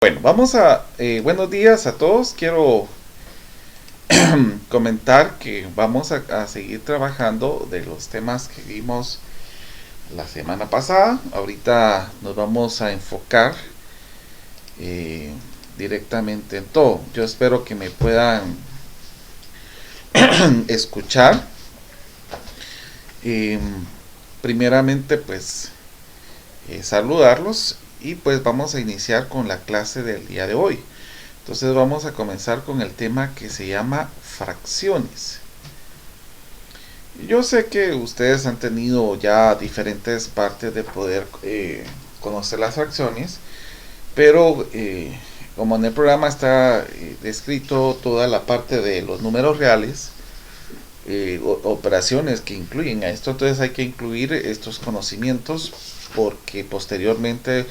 Bueno, buenos días a todos. Quiero comentar que vamos a seguir trabajando de los temas que vimos la semana pasada. Ahorita nos vamos a enfocar eh, directamente en todo. Yo espero que me puedan escuchar. Eh, Primeramente, pues, saludarlos y pues vamos a iniciar con la clase del día de hoy. Entonces vamos a comenzar con el tema que se llama fracciones. Yo sé que ustedes han tenido ya diferentes partes de poder conocer las fracciones, pero como en el programa está descrito toda la parte de los números reales, operaciones que incluyen a esto, entonces hay que incluir estos conocimientos porque posteriormente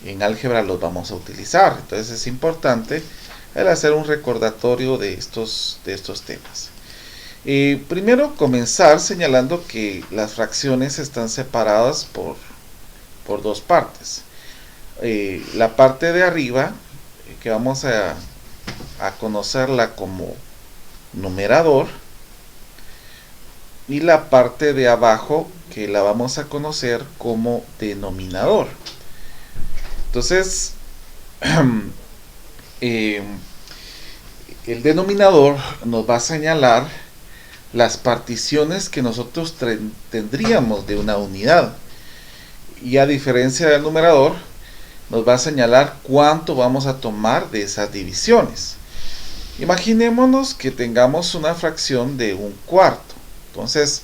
en álgebra los vamos a utilizar. Entonces es importante el hacer un recordatorio de estos temas. Primero comenzar señalando que las fracciones están separadas por dos partes. La parte de arriba, que vamos a conocerla como numerador, y la parte de abajo que la vamos a conocer como denominador. Entonces, el denominador nos va a señalar las particiones que nosotros tendríamos de una unidad, y a diferencia del numerador nos va a señalar cuánto vamos a tomar de esas divisiones. Imaginémonos que tengamos una fracción de un cuarto. Entonces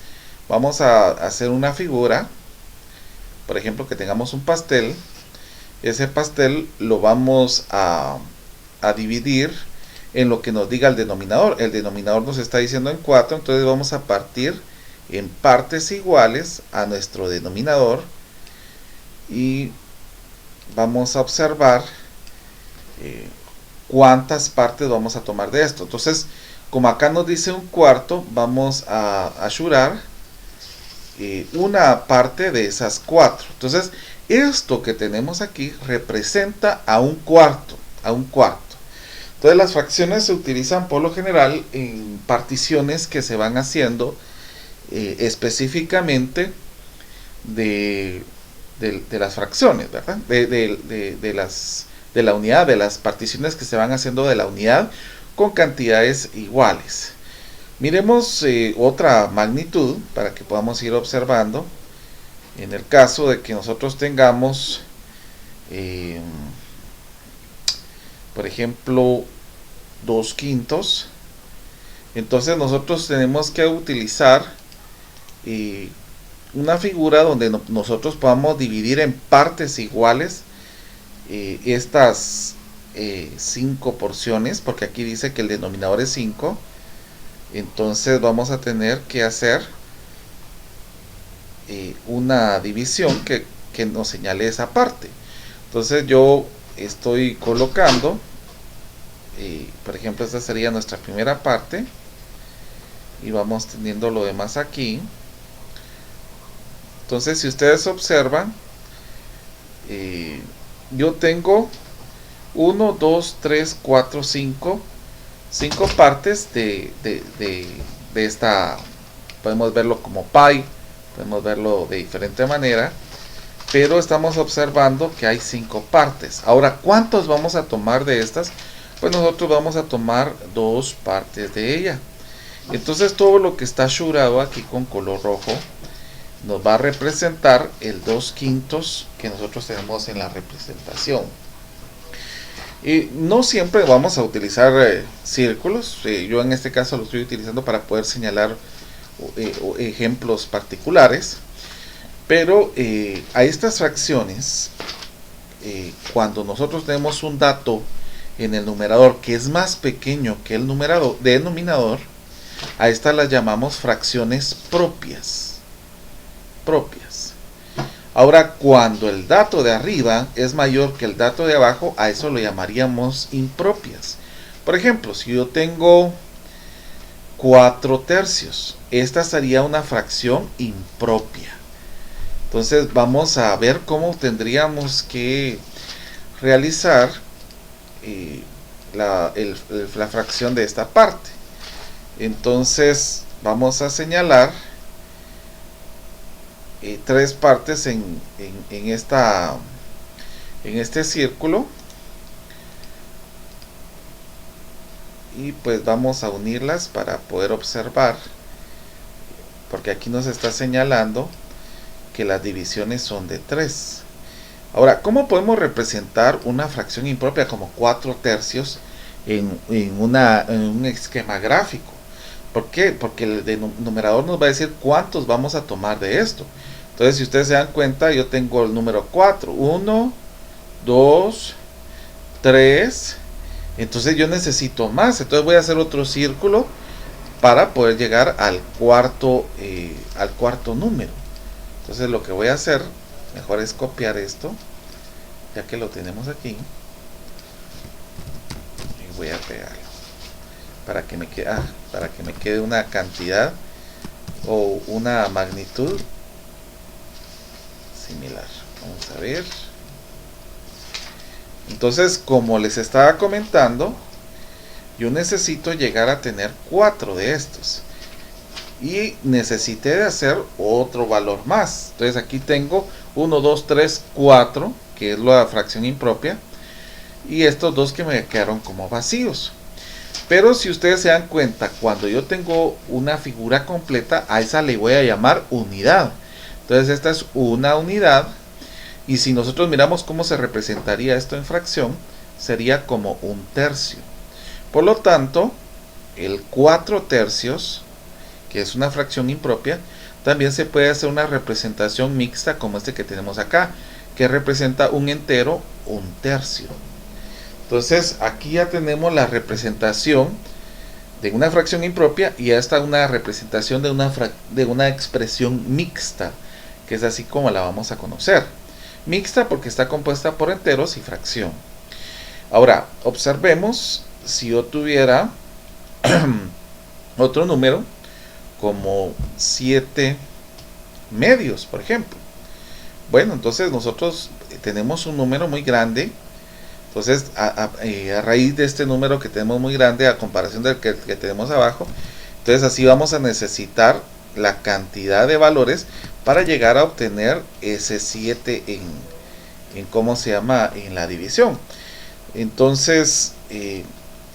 vamos a hacer una figura, por ejemplo que tengamos un pastel. Ese pastel lo vamos a dividir en lo que nos diga el denominador. El denominador nos está diciendo en 4, entonces vamos a partir en partes iguales a nuestro denominador y vamos a observar cuántas partes vamos a tomar de esto. Entonces, como acá nos dice un cuarto, vamos a asegurar una parte de esas 4. Entonces, esto que tenemos aquí representa a un cuarto. Entonces, las fracciones se utilizan por lo general en particiones que se van haciendo específicamente de las fracciones, ¿verdad? De la unidad, de las particiones que se van haciendo de la unidad con cantidades iguales. Miremos otra magnitud para que podamos ir observando. En el caso de que nosotros tengamos, por ejemplo, 2/5, entonces nosotros tenemos que utilizar una figura donde nosotros podamos dividir en partes iguales estas 5 porciones, porque aquí dice que el denominador es 5. Entonces vamos a tener que hacer una división que nos señale esa parte. Entonces yo estoy colocando, por ejemplo, esta sería nuestra primera parte, y vamos teniendo lo demás aquí. Entonces, si ustedes observan, yo tengo 1, 2, 3, 4, 5 partes de esta. Podemos verlo como pi, podemos verlo de diferente manera, pero estamos observando que hay 5 partes. Ahora, ¿cuántos vamos a tomar de estas? Pues nosotros vamos a tomar 2 partes de ella. Entonces todo lo que está asegurado aquí con color rojo nos va a representar el 2/5 que nosotros tenemos en la representación. Y no siempre vamos a utilizar círculos. Yo en este caso lo estoy utilizando para poder señalar ejemplos particulares. Pero a estas fracciones, cuando nosotros tenemos un dato en el numerador que es más pequeño que el denominador, a estas las llamamos fracciones propias. Ahora, cuando el dato de arriba es mayor que el dato de abajo, a eso lo llamaríamos impropias. Por ejemplo, si yo tengo 4/3, esta sería una fracción impropia. Entonces vamos a ver cómo tendríamos que realizar la fracción de esta parte. Entonces vamos a señalar 3 partes en este círculo, y pues vamos a unirlas para poder observar, porque aquí nos está señalando que las divisiones son de 3. Ahora, ¿cómo podemos representar una fracción impropia como 4/3 en un esquema gráfico? ¿Por qué? Porque el numerador nos va a decir cuántos vamos a tomar de esto. Entonces, si ustedes se dan cuenta, yo tengo el número 4. 1, 2, 3. Entonces yo necesito más. Entonces voy a hacer otro círculo para poder llegar al cuarto número. Entonces lo que voy a hacer, mejor es copiar esto, ya que lo tenemos aquí, y voy a pegarlo para que me quede una cantidad o una magnitud similar. Vamos a ver. Entonces, como les estaba comentando, yo necesito llegar a tener 4 de estos, y necesité de hacer otro valor más. Entonces aquí tengo 1, 2, 3, 4, que es la fracción impropia, y estos dos que me quedaron como vacíos. Pero si ustedes se dan cuenta, cuando yo tengo una figura completa, a esa le voy a llamar unidad. Entonces esta es una unidad, y si nosotros miramos cómo se representaría esto en fracción, sería como 1/3. Por lo tanto, el 4/3, que es una fracción impropia, también se puede hacer una representación mixta como este que tenemos acá, que representa un entero 1/3. Entonces aquí ya tenemos la representación de una fracción impropia, y ya está una representación de una expresión mixta, que es así como la vamos a conocer. Mixta porque está compuesta por enteros y fracción. Ahora, observemos si yo tuviera otro número como 7 medios, por ejemplo. Bueno, entonces nosotros tenemos un número muy grande. Entonces, a raíz de este número que tenemos muy grande, a comparación del que tenemos abajo, entonces así vamos a necesitar la cantidad de valores para llegar a obtener ese 7 en la división. Entonces,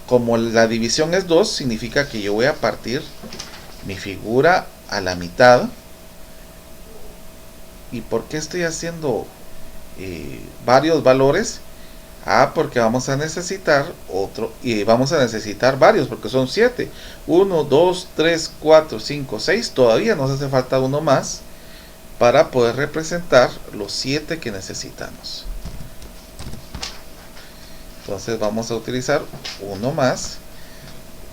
como la división es 2, significa que yo voy a partir mi figura a la mitad. ¿Y por qué estoy haciendo varios valores? Porque vamos a necesitar otro, y vamos a necesitar varios, porque son 7. 1, 2, 3, 4, 5, 6. Todavía nos hace falta uno más para poder representar los 7 que necesitamos. Entonces vamos a utilizar uno más,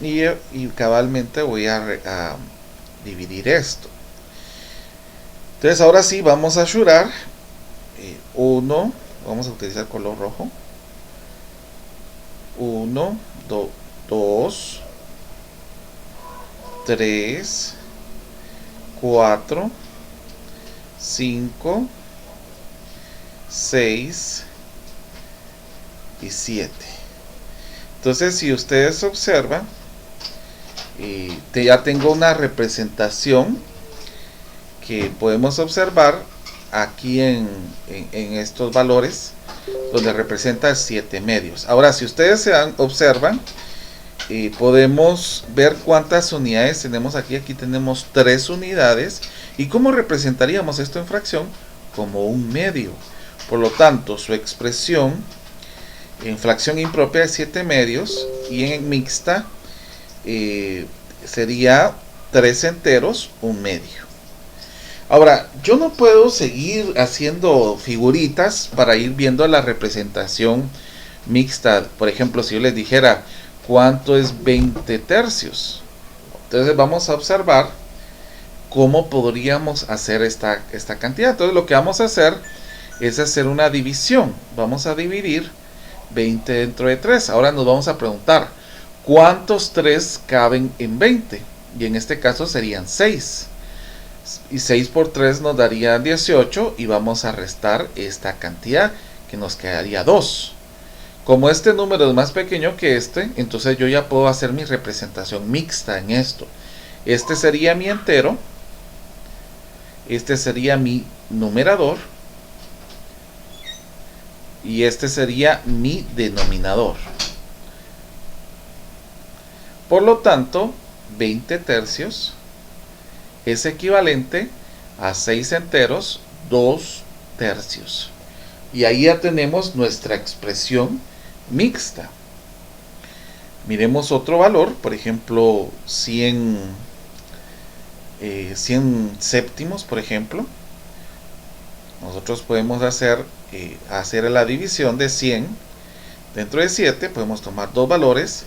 y cabalmente voy a dividir esto. Entonces ahora sí vamos a achurar 1, vamos a utilizar color rojo. 1, 2, 3, 4, 5, 6 y 7. Entonces, si ustedes observan, ya tengo una representación que podemos observar aquí en estos valores, donde representa 7 medios. Ahora, si ustedes observan, podemos ver cuántas unidades tenemos aquí. Aquí tenemos 3 unidades. ¿Y cómo representaríamos esto en fracción? Como un medio. Por lo tanto, su expresión en fracción impropia es 7 medios, y en mixta sería 3 enteros, 1 medio. Ahora, yo no puedo seguir haciendo figuritas para ir viendo la representación mixta. Por ejemplo, si yo les dijera cuánto es 20/3, entonces vamos a observar cómo podríamos hacer esta cantidad. Entonces lo que vamos a hacer es hacer una división. Vamos a dividir 20 dentro de 3. Ahora nos vamos a preguntar, ¿cuántos 3 caben en 20? Y en este caso serían 6. Y 6 por 3 nos daría 18, y vamos a restar esta cantidad, que nos quedaría 2. Como este número es más pequeño que este, entonces yo ya puedo hacer mi representación mixta en esto. Este sería mi entero, este sería mi numerador y este sería mi denominador. Por lo tanto, 20 tercios es equivalente a 6 enteros, 2 tercios. Y ahí ya tenemos nuestra expresión mixta. Miremos otro valor, por ejemplo, 100 séptimos, por ejemplo. Nosotros podemos hacer la división de 100. Dentro de 7 podemos tomar dos valores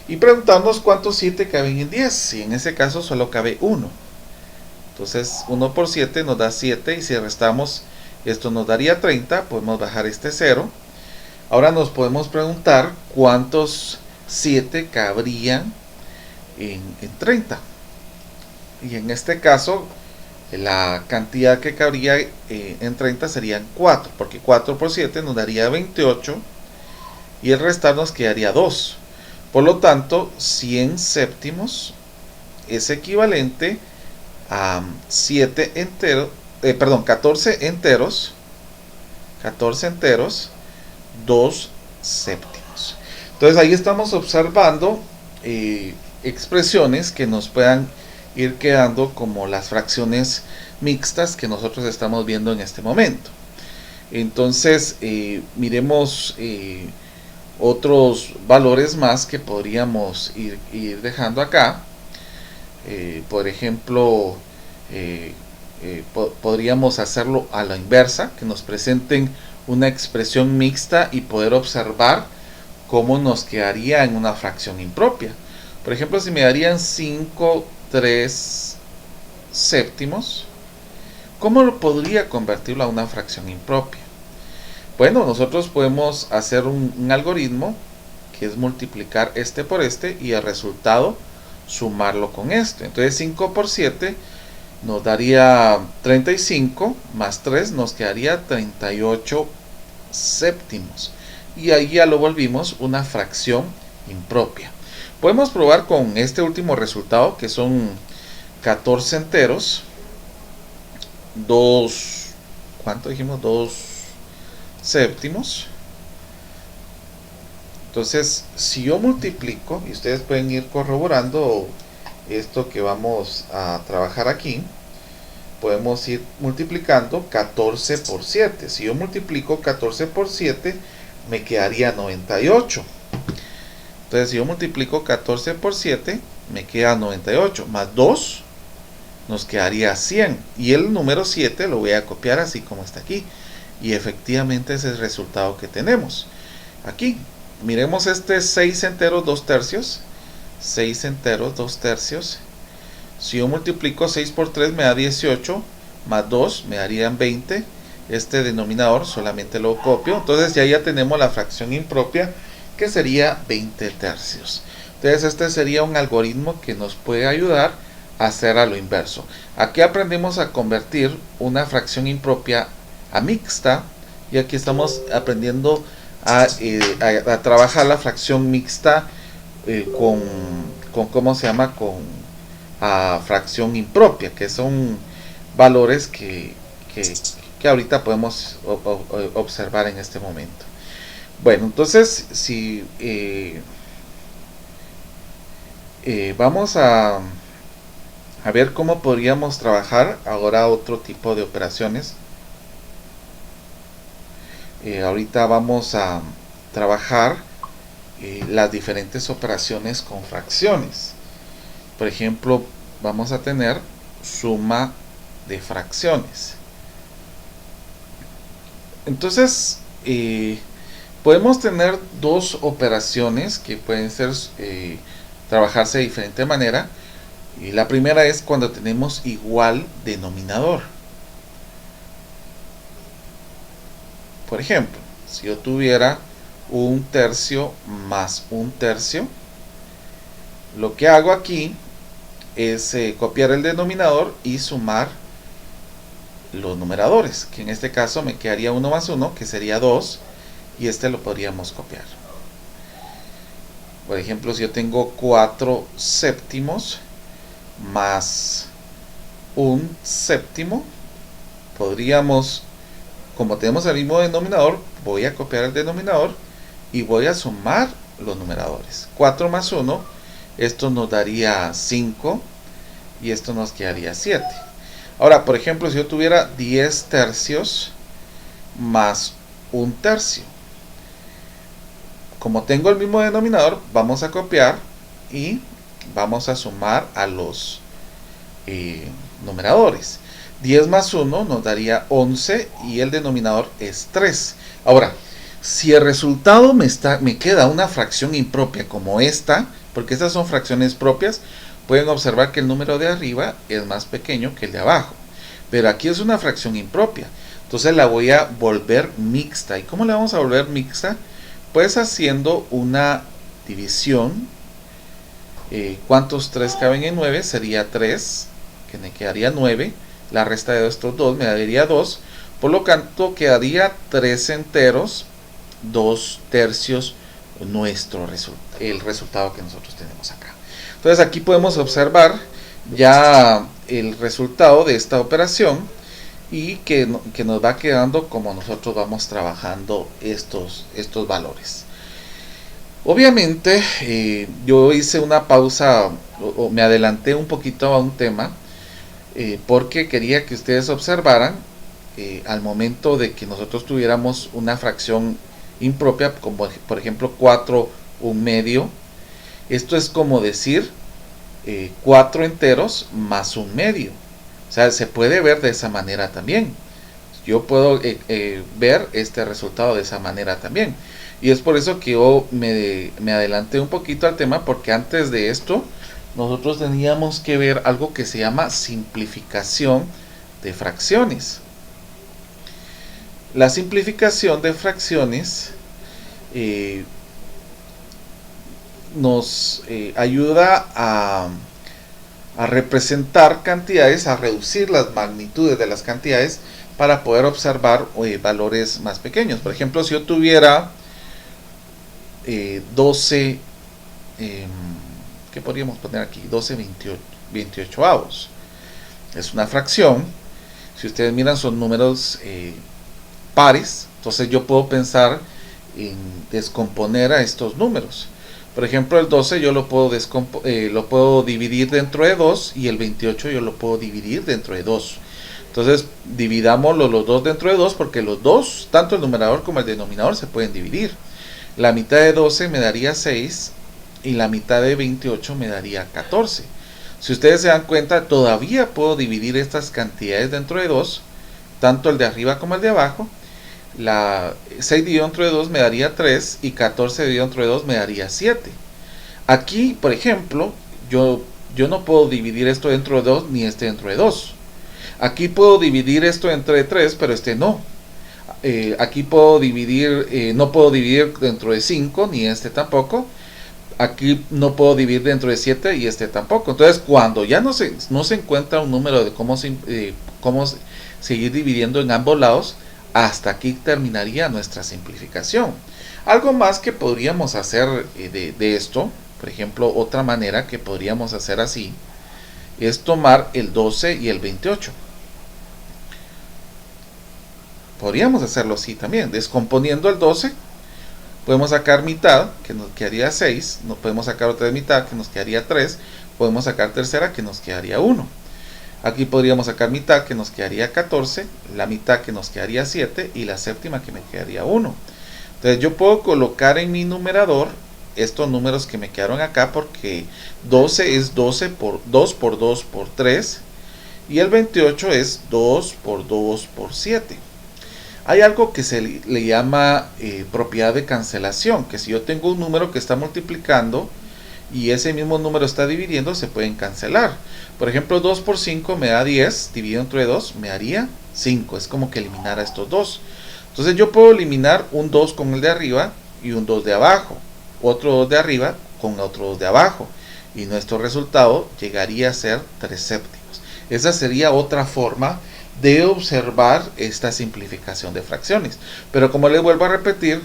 y preguntarnos cuántos 7 caben en 10. Si en ese caso solo cabe 1. Entonces 1 por 7 nos da 7 y si restamos esto nos daría 30. Podemos bajar este 0. Ahora nos podemos preguntar cuántos 7 cabrían en 30. Y en este caso la cantidad que cabría en 30 serían 4, porque 4 por 7 nos daría 28 y el restar nos quedaría 2. Por lo tanto, 100 séptimos es equivalente a 14 enteros, 2 séptimos. Entonces ahí estamos observando expresiones que nos puedan ir quedando como las fracciones mixtas que nosotros estamos viendo en este momento. Entonces miremos otros valores más que podríamos ir dejando acá. Por ejemplo, podríamos hacerlo a la inversa, que nos presenten una expresión mixta y poder observar cómo nos quedaría en una fracción impropia. Por ejemplo, si me darían 5 3 séptimos, ¿cómo lo podría convertirlo a una fracción impropia? Bueno, nosotros podemos hacer un algoritmo que es multiplicar este por este y el resultado sumarlo con este. Entonces 5 por 7 nos daría 35, más 3 nos quedaría 38 séptimos. Y ahí ya lo volvimos una fracción impropia. Podemos probar con este último resultado, que son 14 enteros, 2, ¿cuánto dijimos? 2 séptimos. Entonces, si yo multiplico, y ustedes pueden ir corroborando esto que vamos a trabajar aquí, podemos ir multiplicando 14 por 7. Si yo multiplico 14 por 7, me quedaría 98. Entonces, si yo multiplico 14 por 7, me queda 98. Más 2, nos quedaría 100. Y el número 7 lo voy a copiar así como está aquí. Y efectivamente ese es el resultado que tenemos. Aquí, miremos este 6 enteros 2 tercios. 6 enteros 2 tercios. Si yo multiplico 6 por 3 me da 18. Más 2 me darían 20. Este denominador solamente lo copio. Entonces ya tenemos la fracción impropia, que sería 20 tercios. Entonces este sería un algoritmo que nos puede ayudar a hacer a lo inverso. Aquí aprendimos a convertir una fracción impropia a mixta, y aquí estamos aprendiendo a trabajar la fracción mixta con ¿cómo se llama? Con fracción impropia, que son valores que ahorita podemos observar en este momento. Bueno, entonces si vamos a ver cómo podríamos trabajar ahora otro tipo de operaciones. Ahorita vamos a trabajar las diferentes operaciones con fracciones. Por ejemplo, vamos a tener suma de fracciones. Entonces podemos tener dos operaciones que pueden ser trabajarse de diferente manera. Y la primera es cuando tenemos igual denominador. Por ejemplo, si yo tuviera un tercio más un tercio, lo que hago aquí es copiar el denominador y sumar los numeradores, que en este caso me quedaría 1 más 1, que sería 2, y este lo podríamos copiar. Por ejemplo, si yo tengo 4 séptimos más un séptimo, podríamos, como tenemos el mismo denominador, voy a copiar el denominador y voy a sumar los numeradores. 4 más 1, esto nos daría 5 y esto nos quedaría 7. Ahora, por ejemplo, si yo tuviera 10 tercios más un tercio, como tengo el mismo denominador, vamos a copiar y vamos a sumar a los numeradores. 10 más 1 nos daría 11 y el denominador es 3. Ahora, si el resultado me queda una fracción impropia como esta, porque estas son fracciones propias, pueden observar que el número de arriba es más pequeño que el de abajo. Pero aquí es una fracción impropia. Entonces la voy a volver mixta. ¿Y cómo la vamos a volver mixta? Pues haciendo una división. ¿Cuántos 3 caben en 9? Sería 3, que me quedaría 9. La resta de estos 2 me daría 2. Por lo tanto, quedaría 3 enteros, 2 tercios, el resultado que nosotros tenemos acá. Entonces aquí podemos observar ya el resultado de esta operación y que nos va quedando como nosotros vamos trabajando estos valores. Obviamente yo hice una pausa o me adelanté un poquito a un tema porque quería que ustedes observaran al momento de que nosotros tuviéramos una fracción impropia, como por ejemplo 4 un medio. Esto es como decir 4 enteros más un medio. O sea, se puede ver de esa manera también. Yo puedo ver este resultado de esa manera también. Y es por eso que yo me adelanté un poquito al tema, porque antes de esto nosotros teníamos que ver algo que se llama simplificación de fracciones. La simplificación de fracciones nos ayuda a representar cantidades, a reducir las magnitudes de las cantidades para poder observar valores más pequeños. Por ejemplo, si yo tuviera 12, ¿qué podríamos poner aquí? 12 28avos. Es una fracción. Si ustedes miran, son números pares. Entonces yo puedo pensar en descomponer a estos números. Por ejemplo, el 12 yo lo puedo dividir dentro de 2 y el 28 yo lo puedo dividir dentro de 2. Entonces dividamos los dos dentro de 2 porque los dos, tanto el numerador como el denominador, se pueden dividir. La mitad de 12 me daría 6 y la mitad de 28 me daría 14. Si ustedes se dan cuenta, todavía puedo dividir estas cantidades dentro de 2, tanto el de arriba como el de abajo. 6 dividido entre 2 me daría 3 y 14 dividido entre 2 me daría 7. Aquí, por ejemplo, yo no puedo dividir esto dentro de 2 ni este dentro de 2. Aquí puedo dividir esto entre 3, pero este no. Aquí puedo dividir, no puedo dividir dentro de 5 ni este tampoco. Aquí no puedo dividir dentro de 7 y este tampoco. Entonces, cuando ya no se encuentra un número de cómo seguir dividiendo en ambos lados, hasta aquí terminaría nuestra simplificación. Algo más que podríamos hacer de esto, por ejemplo, otra manera que podríamos hacer así, es tomar el 12 y el 28. Podríamos hacerlo así también, descomponiendo el 12, podemos sacar mitad, que nos quedaría 6, podemos sacar otra mitad, que nos quedaría 3, podemos sacar tercera, que nos quedaría 1. Aquí podríamos sacar mitad, que nos quedaría 14, la mitad, que nos quedaría 7, y la séptima, que me quedaría 1. Entonces yo puedo colocar en mi numerador estos números que me quedaron acá, porque 12 es 12 por 2 por 2 por 3, y el 28 es 2 por 2 por 7. Hay algo que se le llama propiedad de cancelación, que si yo tengo un número que está multiplicando y ese mismo número está dividiendo, se pueden cancelar. Por ejemplo, 2 por 5 me da 10, dividido entre 2 me daría 5. Es como que eliminar a estos dos. Entonces yo puedo eliminar un 2 con el de arriba y un 2 de abajo, otro 2 de arriba con otro 2 de abajo, y nuestro resultado llegaría a ser 3 séptimos. Esa sería otra forma de observar esta simplificación de fracciones. Pero como les vuelvo a repetir,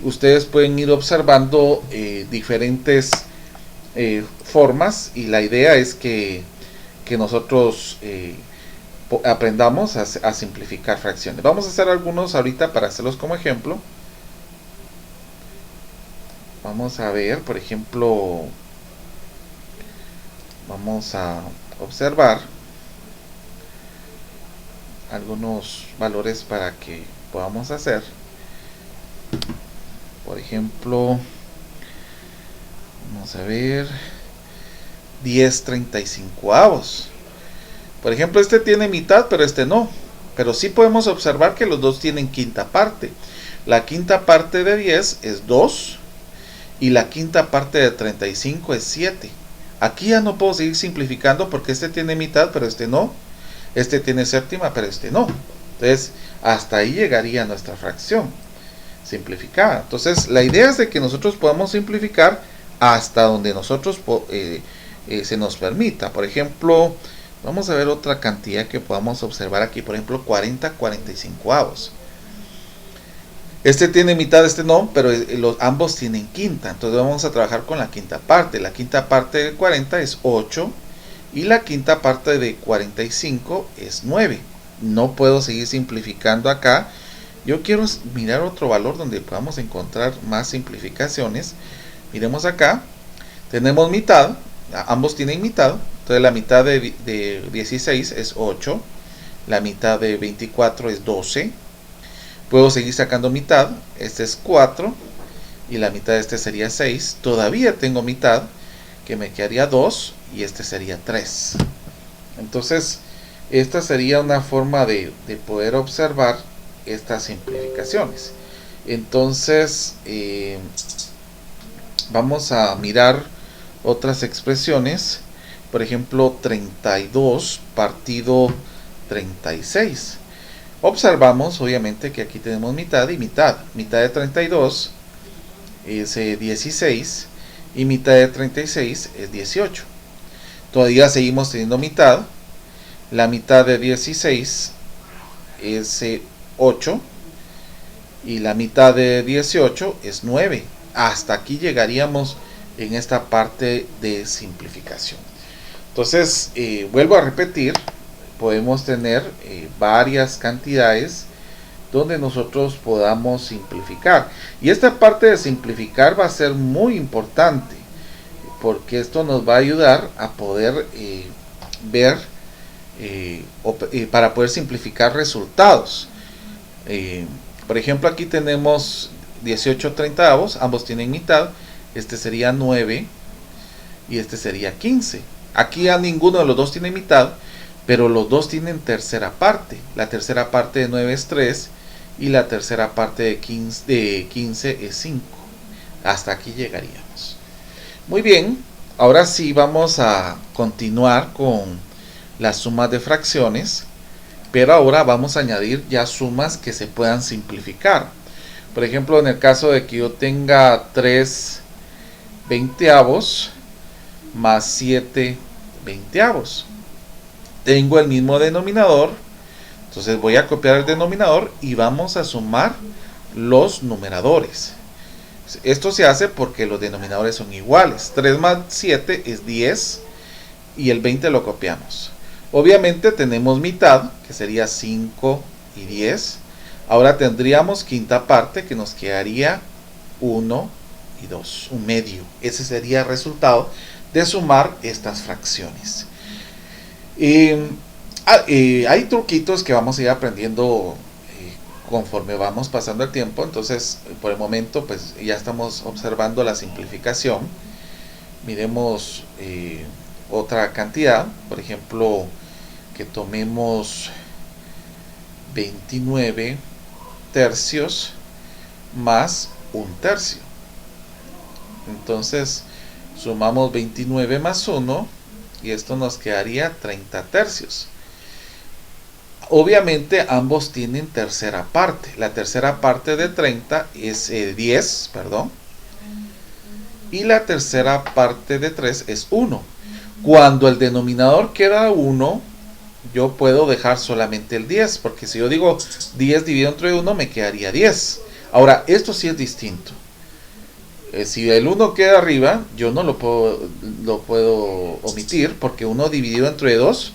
ustedes pueden ir observando diferentes formas, y la idea es que nosotros aprendamos a simplificar fracciones. Vamos a hacer algunos ahorita para hacerlos como ejemplo. Vamos a ver, por ejemplo, vamos a observar algunos valores para que podamos hacer. Por ejemplo, vamos a ver 10/35. Por ejemplo, este tiene mitad, pero este no. Pero sí podemos observar que los dos tienen quinta parte. La quinta parte de 10 es 2 y la quinta parte de 35 es 7. Aquí ya no puedo seguir simplificando porque este tiene mitad, pero este no. Este tiene séptima, pero este no. Entonces, hasta ahí llegaría nuestra fracción simplificada. Entonces, la idea es de que nosotros podamos simplificar hasta donde nosotros se nos permita. Por ejemplo, vamos a ver otra cantidad que podamos observar aquí. Por ejemplo, 40/45. Este tiene mitad, este no, pero ambos tienen quinta. Entonces vamos a trabajar con la quinta parte. La quinta parte de 40 es 8 y la quinta parte de 45 es 9. No puedo seguir simplificando acá. Yo quiero mirar otro valor donde podamos encontrar más simplificaciones. Miremos acá. Tenemos mitad. Ambos tienen mitad. Entonces la mitad de 16 es 8. La mitad de 24 es 12. Puedo seguir sacando mitad. Este es 4. Y la mitad de este sería 6. Todavía tengo mitad, que me quedaría 2. Y este sería 3. Entonces, esta sería una forma de poder observar estas simplificaciones. Entonces, vamos a mirar otras expresiones. Por ejemplo, 32 partido 36. Observamos obviamente que aquí tenemos mitad y mitad. Mitad de 32 es 16 y mitad de 36 es 18. Todavía seguimos teniendo mitad. La mitad de 16 es 8 y la mitad de 18 es 9. Hasta aquí llegaríamos en esta parte de simplificación. Entonces, vuelvo a repetir, podemos tener varias cantidades donde nosotros podamos simplificar. Y esta parte de simplificar va a ser muy importante, porque esto nos va a ayudar a poder ver, para poder simplificar resultados. Por ejemplo, aquí tenemos 18/30, ambos tienen mitad. Este sería 9 y este sería 15. Aquí a ninguno de los dos tiene mitad, pero los dos tienen tercera parte. La tercera parte de 9 es 3 y la tercera parte de 15 es 5. Hasta aquí llegaríamos. Muy bien, ahora sí vamos a continuar con las sumas de fracciones, pero ahora vamos a añadir ya sumas que se puedan simplificar. Por ejemplo, en el caso de que yo tenga 3/20 más 7/20. Tengo el mismo denominador, entonces voy a copiar el denominador y vamos a sumar los numeradores. Esto se hace porque los denominadores son iguales. 3 más 7 es 10 y el 20 lo copiamos. Obviamente tenemos mitad, que sería 5 y 10. Ahora tendríamos quinta parte, que nos quedaría 1 y 2, un medio. Ese sería el resultado de sumar estas fracciones. Hay truquitos que vamos a ir aprendiendo conforme vamos pasando el tiempo. Entonces, por el momento, pues ya estamos observando la simplificación. Miremos otra cantidad. Por ejemplo, que tomemos 29 tercios más un tercio. Entonces, sumamos 29 más 1 y esto nos quedaría 30 tercios. Obviamente ambos tienen tercera parte. La tercera parte de 30 es 10, perdón. Y la tercera parte de 3 es 1. Cuando el denominador queda 1, yo puedo dejar solamente el 10, porque si yo digo 10 dividido entre 1 me quedaría 10. Ahora, esto sí es distinto. Si el 1 queda arriba, yo no lo puedo omitir, porque 1 dividido entre 2,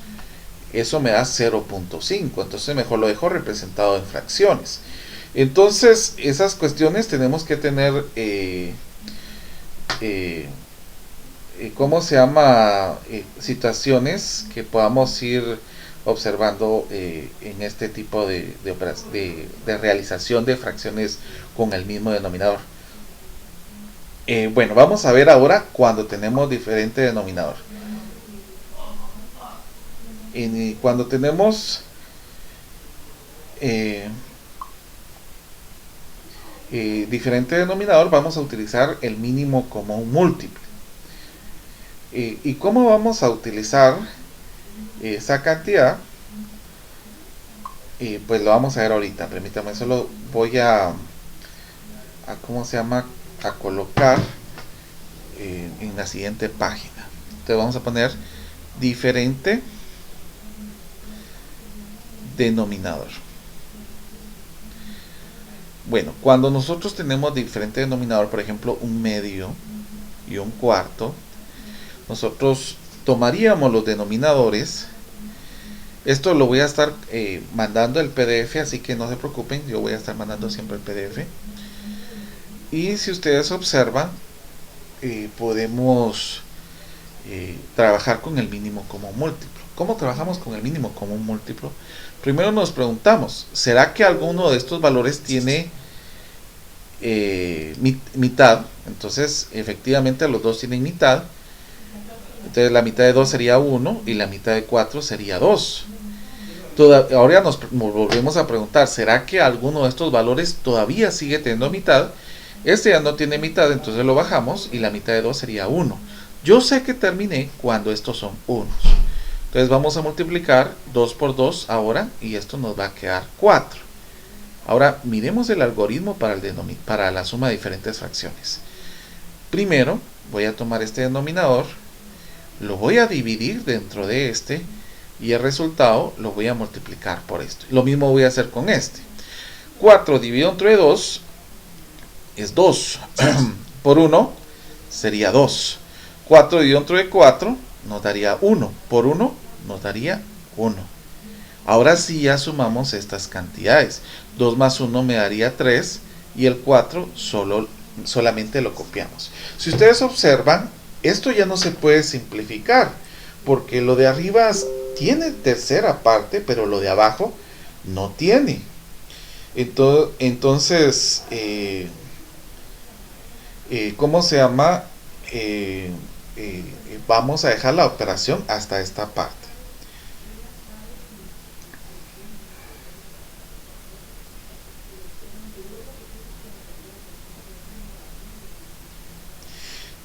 eso me da 0.5. Entonces mejor lo dejo representado en fracciones. Entonces, esas cuestiones tenemos que tener, ¿cómo se llama? Situaciones que podamos ir observando en este tipo de realización de fracciones con el mismo denominador. Bueno, vamos a ver ahora cuando tenemos diferente denominador. Cuando tenemos diferente denominador, vamos a utilizar el mínimo común múltiplo. ¿Y cómo vamos a utilizar esa cantidad? Pues lo vamos a ver ahorita. Permítame, solo voy a ¿cómo se llama? A colocar en la siguiente página. Entonces vamos a poner diferente denominador. Bueno, cuando nosotros tenemos diferente denominador, por ejemplo, un medio y un cuarto, nosotros tomaríamos los denominadores. Esto lo voy a estar mandando el PDF, así que no se preocupen, yo voy a estar mandando siempre el PDF. Y si ustedes observan, podemos trabajar con el mínimo común múltiplo. ¿Cómo trabajamos con el mínimo común múltiplo? Primero nos preguntamos, ¿será que alguno de estos valores tiene mitad? Entonces, efectivamente los dos tienen mitad. Entonces la mitad de 2 sería 1 y la mitad de 4 sería 2. Ahora nos volvemos a preguntar, ¿será que alguno de estos valores todavía sigue teniendo mitad? Este ya no tiene mitad, entonces lo bajamos y la mitad de 2 sería 1. Yo sé que terminé cuando estos son 1. Entonces vamos a multiplicar 2 por 2 ahora y esto nos va a quedar 4. Ahora miremos el algoritmo para la suma de diferentes fracciones. Primero voy a tomar este denominador, lo voy a dividir dentro de este y el resultado lo voy a multiplicar por esto. Lo mismo voy a hacer con este. 4 dividido entre 2 es 2. Por 1 sería 2. 4 dividido entre 4 nos daría 1. Por 1 nos daría 1. Ahora sí ya sumamos estas cantidades. 2 más 1 me daría 3 y el 4 solamente lo copiamos. Si ustedes observan, esto ya no se puede simplificar porque lo de arriba tiene tercera parte, pero lo de abajo no tiene. Entonces, ¿cómo se llama? Vamos a dejar la operación hasta esta parte.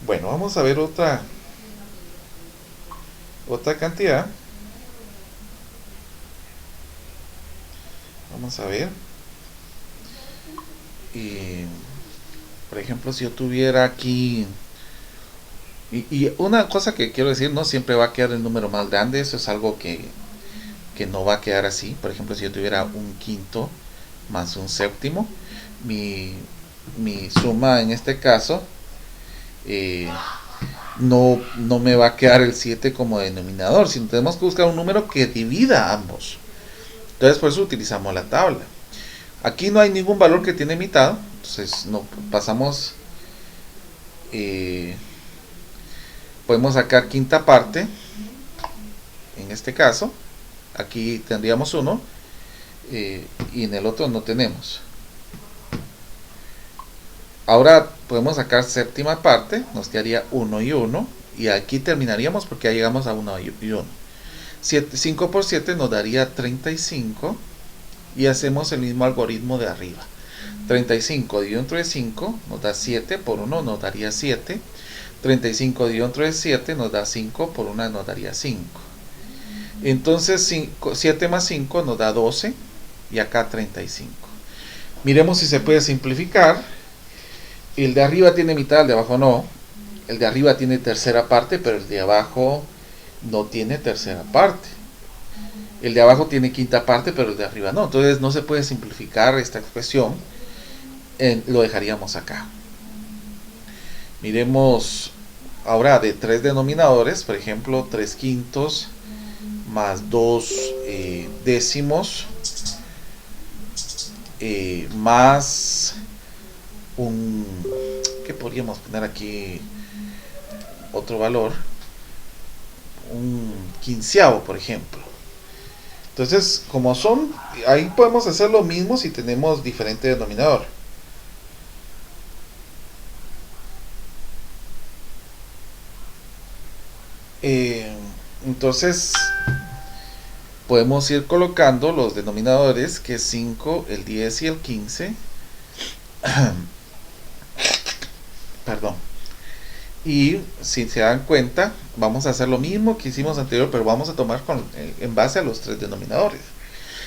Bueno, vamos a ver otra cantidad. Vamos a ver. Por ejemplo, si yo tuviera aquí... Y una cosa que quiero decir, no siempre va a quedar el número más grande. Eso es algo que no va a quedar así. Por ejemplo, si yo tuviera un quinto más un séptimo, mi suma en este caso no me va a quedar el 7 como denominador, sino tenemos que buscar un número que divida ambos. Entonces por eso utilizamos la tabla. Aquí no hay ningún valor que tiene mitad, entonces no pasamos, podemos sacar quinta parte. En este caso aquí tendríamos 1 y en el otro no tenemos. Ahora podemos sacar séptima parte, nos quedaría 1 y 1, y aquí terminaríamos porque ya llegamos a 1 y 1. 5 por 7 nos daría 35, y hacemos el mismo algoritmo de arriba. 35 dividido entre 5 nos da 7, por 1 nos daría 7. 35 dividido entre 7 nos da 5, por 1 nos daría 5. Entonces 7 más 5 nos da 12, y acá 35. Miremos si se puede simplificar. El de arriba tiene mitad, el de abajo no. El de arriba tiene tercera parte, pero el de abajo no tiene tercera parte. El de abajo tiene quinta parte, pero el de arriba no. Entonces no se puede simplificar esta expresión. lo dejaríamos acá. Miremos ahora de 3 denominadores, por ejemplo 3 quintos más 2 décimos más un, ¿qué podríamos poner aquí? Otro valor, un quinceavo, por ejemplo. Entonces, como son, ahí podemos hacer lo mismo si tenemos diferente denominador. Entonces, podemos ir colocando los denominadores, que es 5, el 10 y el 15. Perdón. Y si se dan cuenta, vamos a hacer lo mismo que hicimos anterior, pero vamos a tomar en base a los 3 denominadores.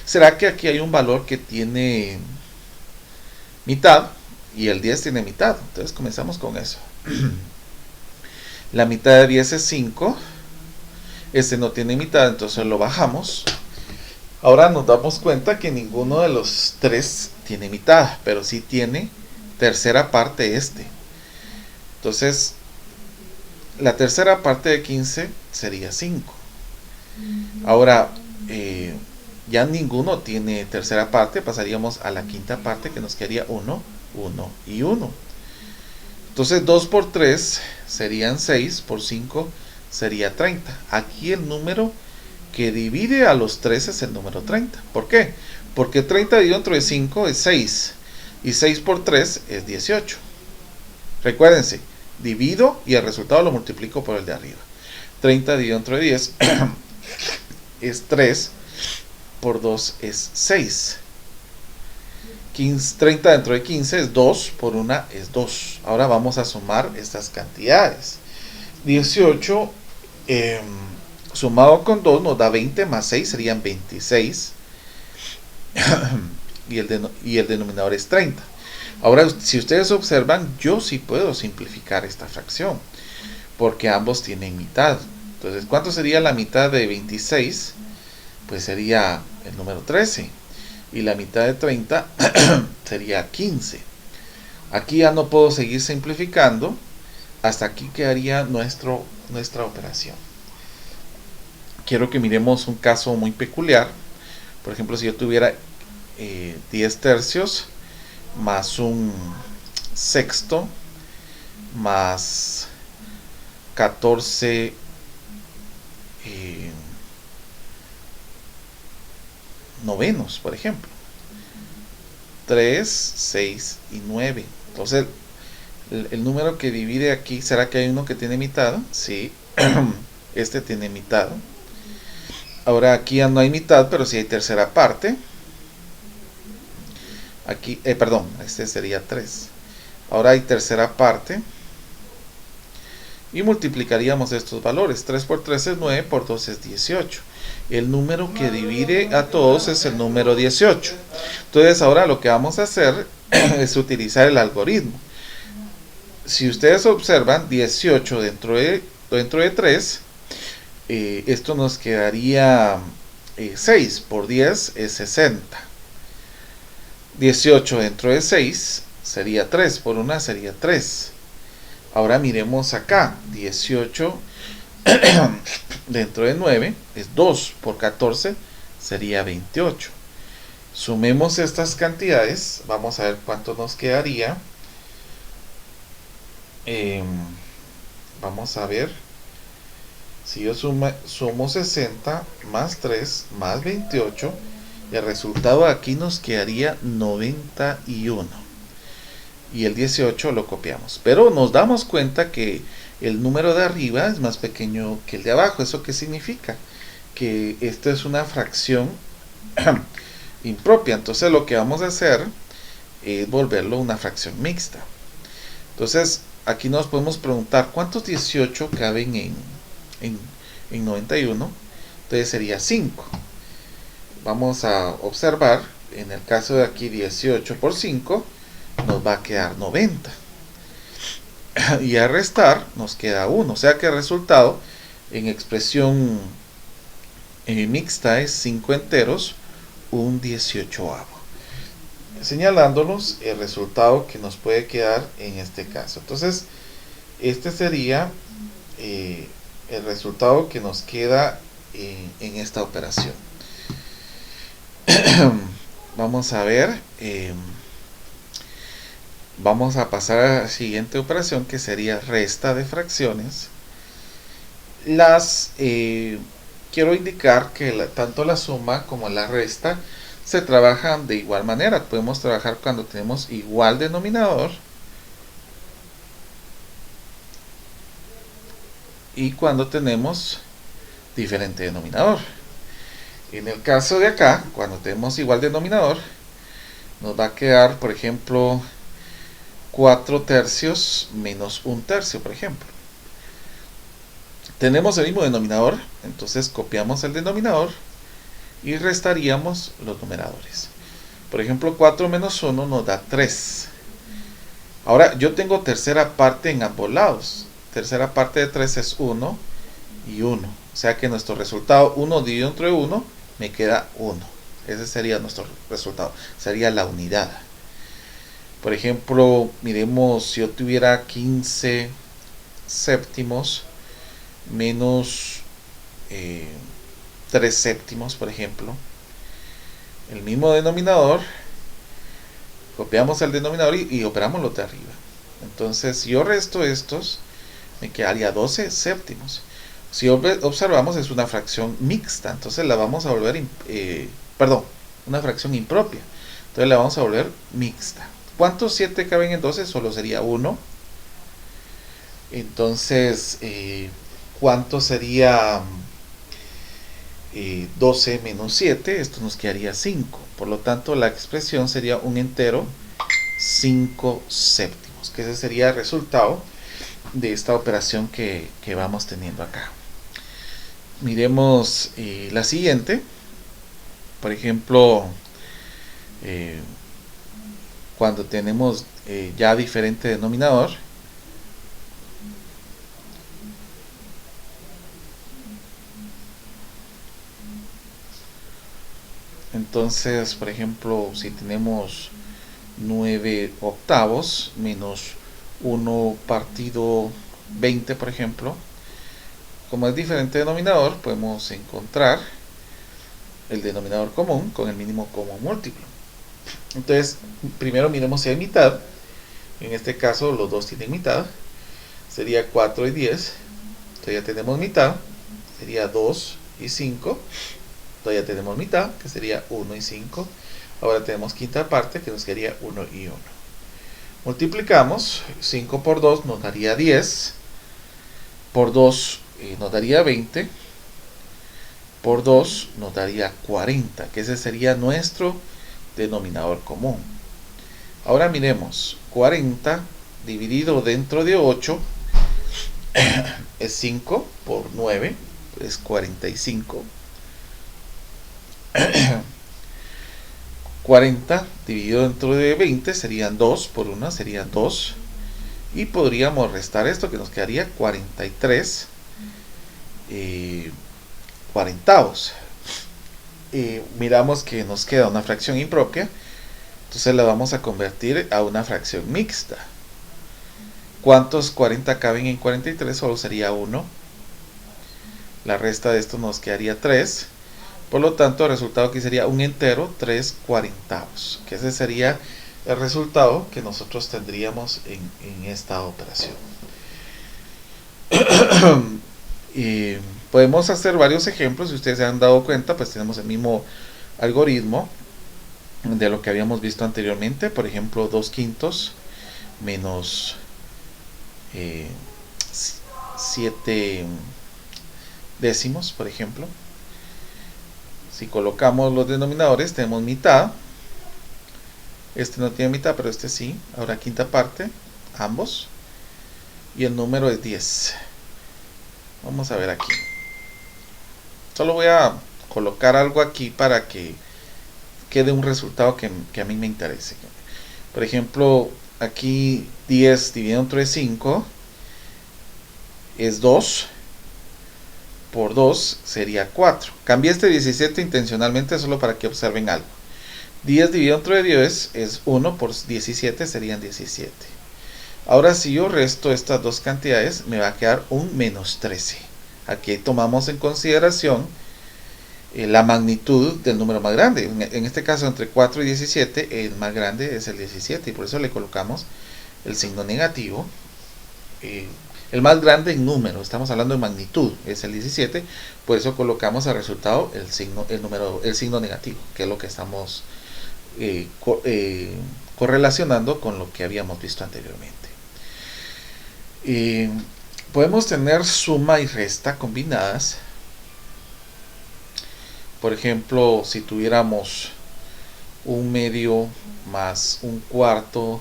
¿Será que aquí hay un valor que tiene mitad y el 10 tiene mitad? Entonces comenzamos con eso. La mitad de 10 es 5. Este no tiene mitad, entonces lo bajamos. Ahora nos damos cuenta que ninguno de los 3 tiene mitad, pero sí tiene tercera parte este. Entonces, la tercera parte de 15 sería 5. Ahora, ya ninguno tiene tercera parte, pasaríamos a la quinta parte, que nos quedaría 1, 1 y 1. Entonces 2 por 3 serían 6, por 5 sería 30. Aquí el número que divide a los 3 es el número 30. ¿Por qué? Porque 30 dividido entre 5 es 6. Y 6 por 3 es 18. Recuérdense, divido y el resultado lo multiplico por el de arriba. 30 dividido entre 10 es 3. Por 2 es 6. 30 dentro de 15 es 2, por 1 es 2. Ahora vamos a sumar estas cantidades. 18 sumado con 2 nos da 20, más 6 serían 26. y el denominador es 30. Ahora, si ustedes observan, yo sí puedo simplificar esta fracción, porque ambos tienen mitad. Entonces, ¿cuánto sería la mitad de 26? Pues sería el número 13. Y la mitad de 30 sería 15. Aquí ya no puedo seguir simplificando. Hasta aquí quedaría nuestra operación. Quiero que miremos un caso muy peculiar. Por ejemplo, si yo tuviera 10 tercios más un sexto más 14 novenos, por ejemplo. 3, 6 y 9. Entonces, el número que divide aquí, ¿será que hay uno que tiene mitad? Sí, este tiene mitad. Ahora aquí ya no hay mitad, pero sí hay tercera parte. Aquí, perdón, este sería 3. Ahora hay tercera parte. Y multiplicaríamos estos valores. 3 por 3 es 9, por 2 es 18. El número que divide a todos es el número 18. Entonces ahora lo que vamos a hacer es utilizar el algoritmo. Si ustedes observan, 18 dentro de 3, esto nos quedaría 6 por 10 es 60. 18 dentro de 6 sería 3, por 1 sería 3. Ahora miremos acá, 18 dentro de 9 es 2, por 14 sería 28. Sumemos estas cantidades, vamos a ver cuánto nos quedaría. Vamos a ver, si yo sumo 60 más 3 más 28, el resultado aquí nos quedaría 91. Y el 18 lo copiamos, pero nos damos cuenta que el número de arriba es más pequeño que el de abajo. ¿Eso qué significa? Que esto es una fracción impropia. Entonces lo que vamos a hacer es volverlo una fracción mixta. Entonces aquí nos podemos preguntar cuántos 18 caben en 91. Entonces sería 5. Vamos a observar, en el caso de aquí 18 por 5 nos va a quedar 90. Y a restar nos queda 1. O sea que el resultado en expresión mixta es 5 enteros, un 18avo. señalándonos el resultado que nos puede quedar en este caso. Entonces, este sería el resultado que nos queda en esta operación. Vamos a ver, vamos a pasar a la siguiente operación, que sería resta de fracciones. Quiero indicar que tanto la suma como la resta se trabajan de igual manera. Podemos trabajar cuando tenemos igual denominador y cuando tenemos diferente denominador. En el caso de acá, cuando tenemos igual denominador, nos va a quedar, por ejemplo, 4 tercios menos 1 tercio, por ejemplo. Tenemos el mismo denominador, entonces copiamos el denominador y restaríamos los numeradores. Por ejemplo, 4 menos 1 nos da 3. Ahora, yo tengo tercera parte en ambos lados. Tercera parte de 3 es 1 y 1. O sea que nuestro resultado 1 dividido entre 1 me queda 1. Ese sería nuestro resultado. Sería la unidad. Por ejemplo, miremos si yo tuviera 15 séptimos menos 3 séptimos, por ejemplo. El mismo denominador. Copiamos el denominador y operamos los de arriba. Entonces, si yo resto estos, me quedaría 12 séptimos. Si observamos, es una fracción mixta. Entonces la vamos a volver, una fracción impropia. Entonces la vamos a volver mixta. ¿Cuántos 7 caben en 12? Solo sería 1. Entonces, ¿cuánto sería 12 menos 7? Esto nos quedaría 5. Por lo tanto, la expresión sería un entero 5 séptimos. Que ese sería el resultado de esta operación que vamos teniendo acá. Miremos la siguiente. Por ejemplo, cuando tenemos ya diferente denominador, entonces, por ejemplo, si tenemos 9 octavos menos 1 partido 20, por ejemplo, como es diferente denominador, podemos encontrar el denominador común con el mínimo común múltiplo. Entonces, primero miremos si hay mitad. En este caso, los dos tienen mitad. Sería 4 y 10. Entonces ya tenemos mitad. Sería 2 y 5. Entonces ya tenemos mitad, que sería 1 y 5. Ahora tenemos quinta parte, que nos quedaría 1 y 1. Multiplicamos. 5 por 2 nos daría 10. Por 2 nos daría 20. Por 2 nos daría 40, que ese sería nuestro denominador común. Ahora miremos, 40 dividido dentro de 8 es 5 por 9, es 45. 40 dividido dentro de 20 serían 2 por 1, serían 2. Y podríamos restar esto, que nos quedaría 43 cuarentavos. Miramos que nos queda una fracción impropia, entonces la vamos a convertir a una fracción mixta. ¿Cuántos 40 caben en 43? Solo sería 1. La resta de esto nos quedaría 3. Por lo tanto, el resultado aquí sería un entero 3 cuarentavos, que ese sería el resultado que nosotros tendríamos en esta operación. Y podemos hacer varios ejemplos. Si ustedes se han dado cuenta, pues tenemos el mismo algoritmo de lo que habíamos visto anteriormente. Por ejemplo, 2 quintos menos 7 décimos, por ejemplo. Si colocamos los denominadores, tenemos mitad. Este no tiene mitad, pero este sí. Ahora quinta parte, ambos. Y el número es 10. Vamos a ver aquí. Solo voy a colocar algo aquí para que quede un resultado que a mí me interese. Por ejemplo, aquí 10 dividido entre 5 es 2. Por 2 sería 4. Cambié este 17 intencionalmente solo para que observen algo. 10 dividido entre 10 es 1 por 17, serían 17. Ahora si yo resto estas dos cantidades, me va a quedar un menos 13. Aquí tomamos en consideración la magnitud del número más grande. En este caso, entre 4 y 17, el más grande es el 17, y por eso le colocamos el signo negativo. El más grande en número, estamos hablando de magnitud, es el 17, por eso colocamos al resultado el signo negativo, que es lo que estamos correlacionando con lo que habíamos visto anteriormente. Podemos tener suma y resta combinadas. Por ejemplo, si tuviéramos un medio más un cuarto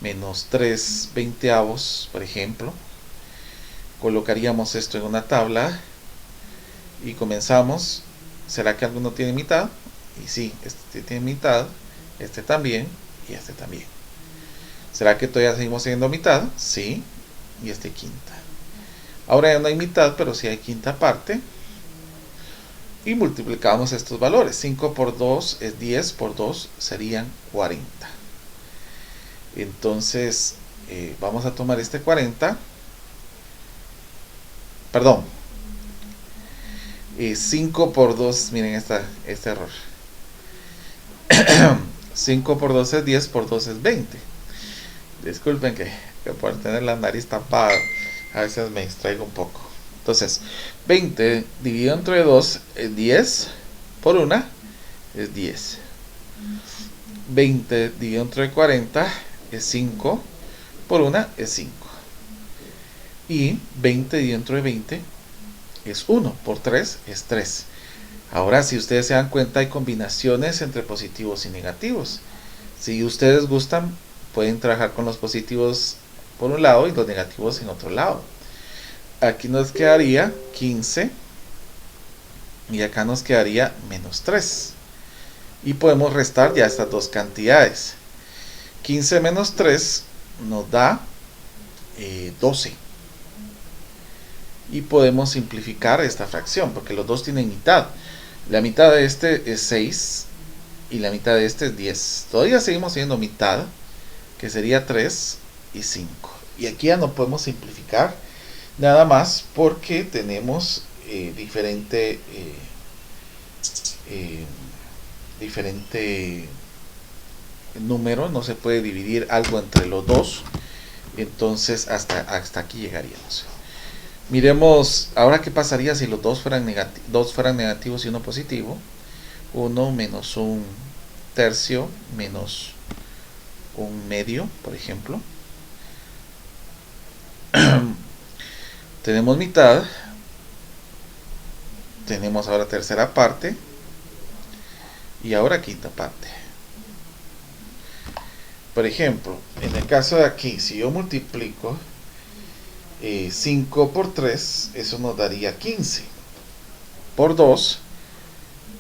menos 3 veinteavos, por ejemplo, colocaríamos esto en una tabla y comenzamos. ¿Será que alguno tiene mitad? Y sí, este tiene mitad, este también y este también. ¿Será que todavía seguimos teniendo mitad? Sí, y este quinta. Ahora ya no hay mitad, pero sí hay quinta parte. Y multiplicamos estos valores. 5 por 2 es 10, por 2 serían 40. Entonces, vamos a tomar este 40. Perdón. 5 por 2, miren este error. 5 por 2 es 10, por 2 es 20. Disculpen que por tener la nariz tapada, a veces me distraigo un poco. Entonces, 20 dividido entre 2 es 10, por 1 es 10. 20 dividido entre 40 es 5, por 1 es 5. Y 20 dividido entre 20 es 1, por 3 es 3. Ahora, si ustedes se dan cuenta, hay combinaciones entre positivos y negativos. Si ustedes gustan, pueden trabajar con los positivos por un lado y los negativos en otro lado. Aquí nos quedaría 15 y acá nos quedaría menos 3. Y podemos restar ya estas dos cantidades. 15 menos 3 nos da 12. Y podemos simplificar esta fracción, porque los dos tienen mitad. La mitad de este es 6 y la mitad de este es 10. Todavía seguimos teniendo mitad, que sería 3 y 5. Y aquí ya no podemos simplificar nada más porque tenemos diferente número. No se puede dividir algo entre los dos. Entonces hasta aquí llegaríamos. Miremos ahora qué pasaría si los dos fueran negativos y uno positivo. 1 menos un tercio menos un medio, por ejemplo. Tenemos mitad. Tenemos ahora tercera parte. Y ahora quinta parte. Por ejemplo, en el caso de aquí, si yo multiplico 5 por 3, eso nos daría 15. Por 2,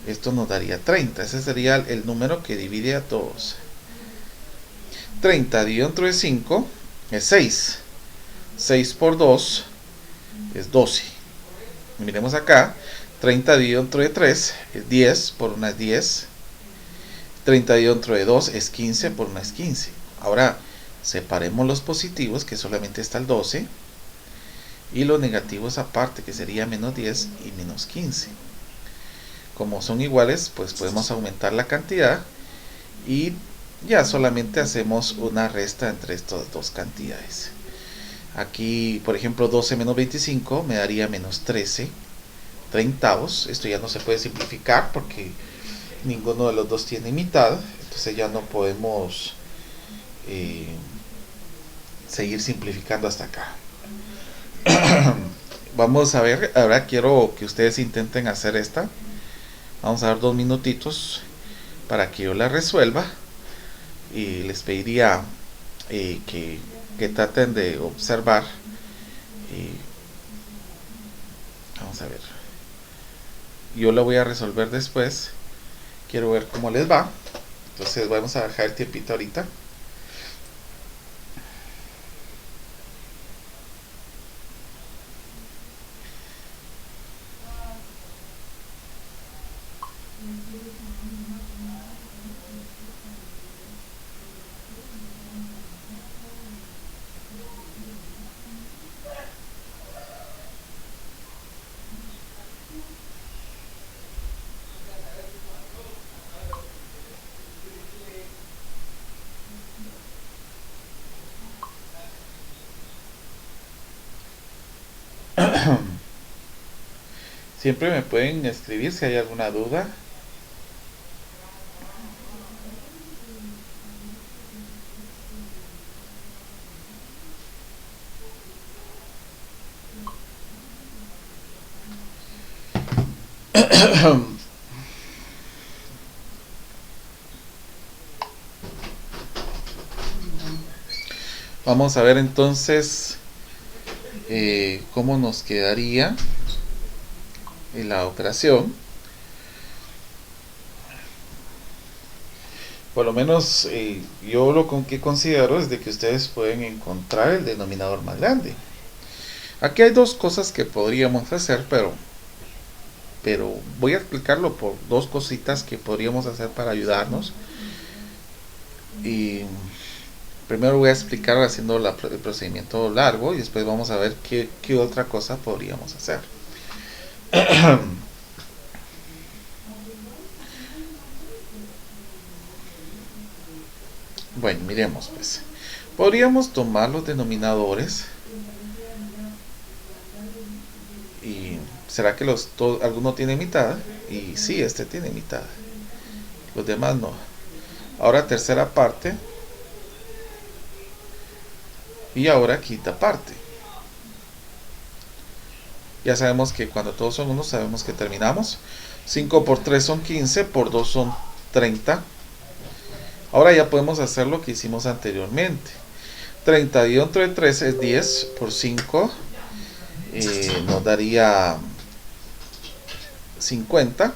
esto nos daría 30. Ese sería el número que divide a todos. 30 dividido entre 5 es 6. 6 por 2 es 12. Miremos acá. 30 dividido entre 3 es 10, por 1 es 10. 30 dividido entre 2 es 15, por 1 es 15. Ahora, separemos los positivos, que solamente está el 12. Y los negativos aparte, que sería menos 10 y menos 15. Como son iguales, pues podemos aumentar la cantidad y ya solamente hacemos una resta entre estas dos cantidades. Aquí, por ejemplo, 12 menos 25 me daría menos 13 treintavos. Esto ya no se puede simplificar porque ninguno de los dos tiene mitad, entonces ya no podemos seguir simplificando hasta acá. Vamos a ver, ahora quiero que ustedes intenten hacer esta. Vamos a dar 2 minutitos para que yo la resuelva y les pediría que traten de observar. Vamos a ver, yo la voy a resolver después. Quiero ver cómo les va. Entonces vamos a dejar el tiempito ahorita. Siempre me pueden escribir si hay alguna duda. Vamos a ver entonces cómo nos quedaría en la operación. Por lo menos yo lo que considero es de que ustedes pueden encontrar el denominador más grande. Aquí hay dos cosas que podríamos hacer, pero voy a explicarlo por dos cositas que podríamos hacer para ayudarnos. Y primero voy a explicar haciendo el procedimiento largo y después vamos a ver qué otra cosa podríamos hacer. Bueno, miremos pues. Podríamos tomar los denominadores y ¿será que alguno tiene mitad? Y sí, este tiene mitad. Los demás no. Ahora tercera parte. Y ahora quinta parte. Ya sabemos que cuando todos son unos, sabemos que terminamos. 5 por 3 son 15, por 2 son 30. Ahora ya podemos hacer lo que hicimos anteriormente. 30 dividido entre 3 es 10, por 5 nos daría 50.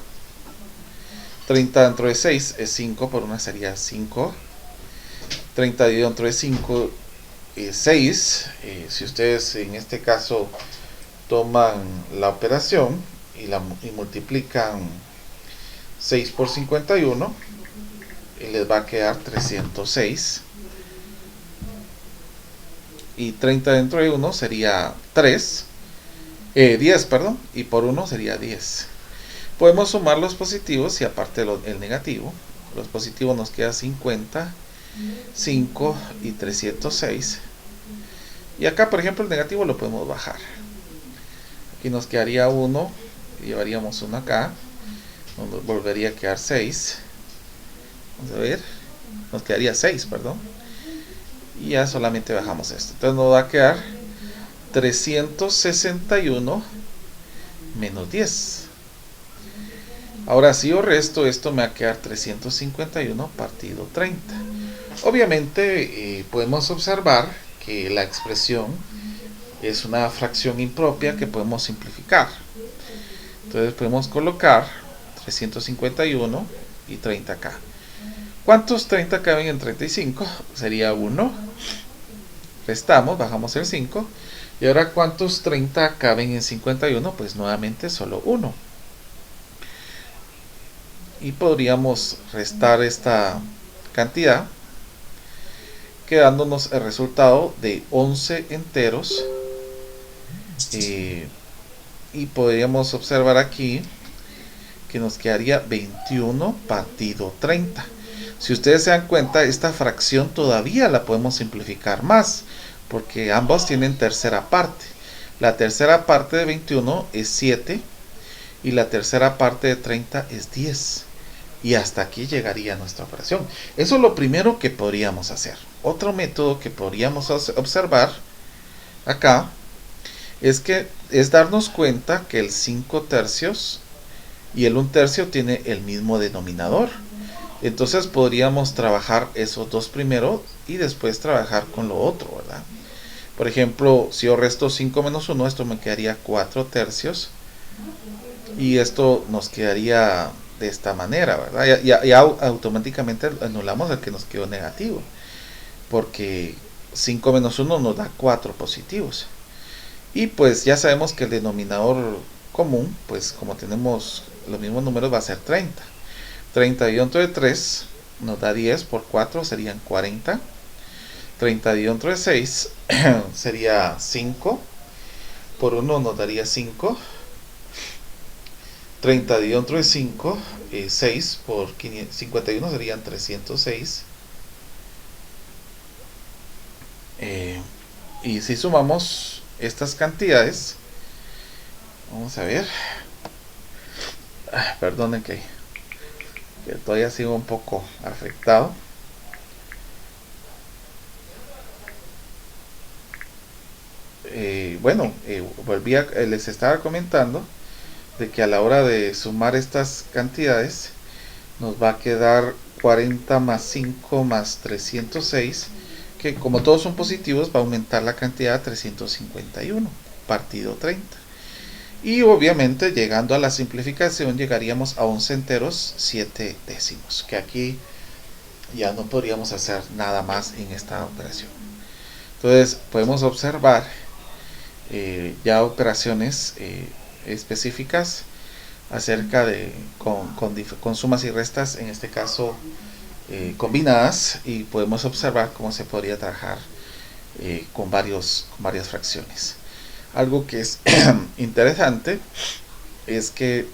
30 dentro de 6 es 5, por 1 sería 5. 30 dividido entre 5 es 6. Si ustedes en este caso toman la operación y multiplican 6 por 51, y les va a quedar 306. Y 30 dentro de 1 sería 10, perdón, y por 1 sería 10. Podemos sumar los positivos y aparte el negativo. Los positivos nos queda 50, 5 y 306. Y acá, por ejemplo, el negativo lo podemos bajar. Aquí nos quedaría 1, llevaríamos 1 acá, nos volvería a quedar 6. Vamos a ver, nos quedaría 6, perdón. Y ya solamente bajamos esto. Entonces nos va a quedar 361 menos 10. Ahora si yo resto esto, me va a quedar 351 partido 30. Obviamente podemos observar que la expresión es una fracción impropia que podemos simplificar. Entonces podemos colocar 351 y 30 acá. ¿Cuántos 30 caben en 35? Sería 1. Restamos, bajamos el 5. Y ahora, ¿cuántos 30 caben en 51? Pues nuevamente solo 1. Y podríamos restar esta cantidad, quedándonos el resultado de 11 enteros. Y podríamos observar aquí que nos quedaría 21 partido 30. Si ustedes se dan cuenta, esta fracción todavía la podemos simplificar más, porque ambos tienen tercera parte. La tercera parte de 21 es 7 y la tercera parte de 30 es 10. Y hasta aquí llegaría nuestra operación. Eso es lo primero que podríamos hacer. Otro método que podríamos observar acá es darnos cuenta que el 5 tercios y el 1 tercio tiene el mismo denominador. Entonces podríamos trabajar esos dos primero y después trabajar con lo otro, ¿verdad? Por ejemplo, si yo resto 5 menos 1, esto me quedaría 4 tercios. Y esto nos quedaría de esta manera, ¿verdad? Ya automáticamente anulamos el que nos quedó negativo. Porque 5 menos 1 nos da 4 positivos. Y pues ya sabemos que el denominador común, pues como tenemos los mismos números, va a ser 30. 30 dividido entre 3 nos da 10, por 4 serían 40. 30 dividido entre 6 sería 5, por 1 nos daría 5. 30 dividido entre 5 6, por 51 serían 306. Y si sumamos estas cantidades, Vamos a ver. Perdonen que todavía sigo un poco afectado. Les estaba comentando de que a la hora de sumar estas cantidades nos va a quedar 40 más 5 más 306, que como todos son positivos va a aumentar la cantidad a 351 partido 30. Y obviamente llegando a la simplificación llegaríamos a 11 enteros 7 décimos, que aquí ya no podríamos hacer nada más en esta operación. Entonces podemos observar ya operaciones específicas acerca de con sumas y restas, en este caso combinadas, y podemos observar cómo se podría trabajar con varias fracciones. Algo que es interesante es que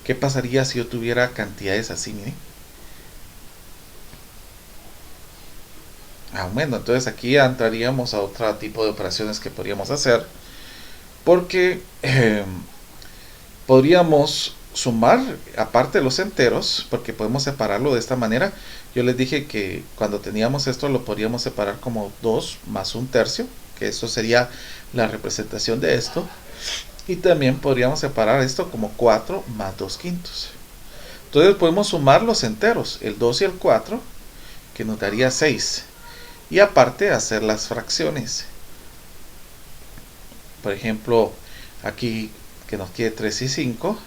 qué pasaría si yo tuviera cantidades así, miren. Bueno, entonces aquí ya entraríamos a otro tipo de operaciones que podríamos hacer, porque podríamos sumar aparte de los enteros, porque podemos separarlo de esta manera. Yo les dije que cuando teníamos esto lo podríamos separar como 2 más 1/3, que eso sería la representación de esto, y también podríamos separar esto como 4 más 2/5. Entonces podemos sumar los enteros, el 2 y el 4, que nos daría 6, y aparte hacer las fracciones. Por ejemplo, aquí que nos quede 3 y 5,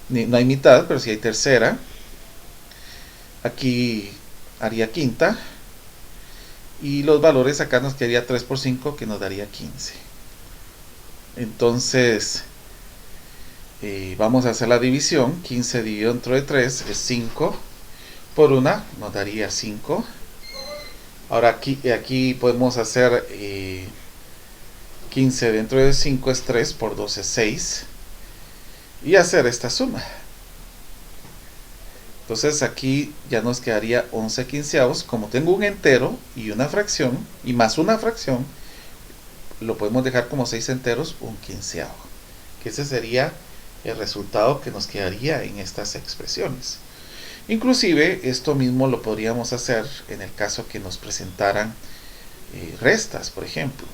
no hay mitad, pero si hay tercera. Aquí haría quinta, y los valores acá nos quedaría 3 por 5, que nos daría 15. Entonces vamos a hacer la división. 15 dividido dentro de 3 es 5 por 1, nos daría 5. Ahora aquí podemos hacer 15 dentro de 5 es 3 por 2 es 6, y hacer esta suma. Entonces aquí ya nos quedaría 11 quinceavos. Como tengo un entero y una fracción, y más una fracción, lo podemos dejar como 6 enteros, un quinceavo, que ese sería el resultado que nos quedaría en estas expresiones. Inclusive esto mismo lo podríamos hacer en el caso que nos presentaran restas, por ejemplo.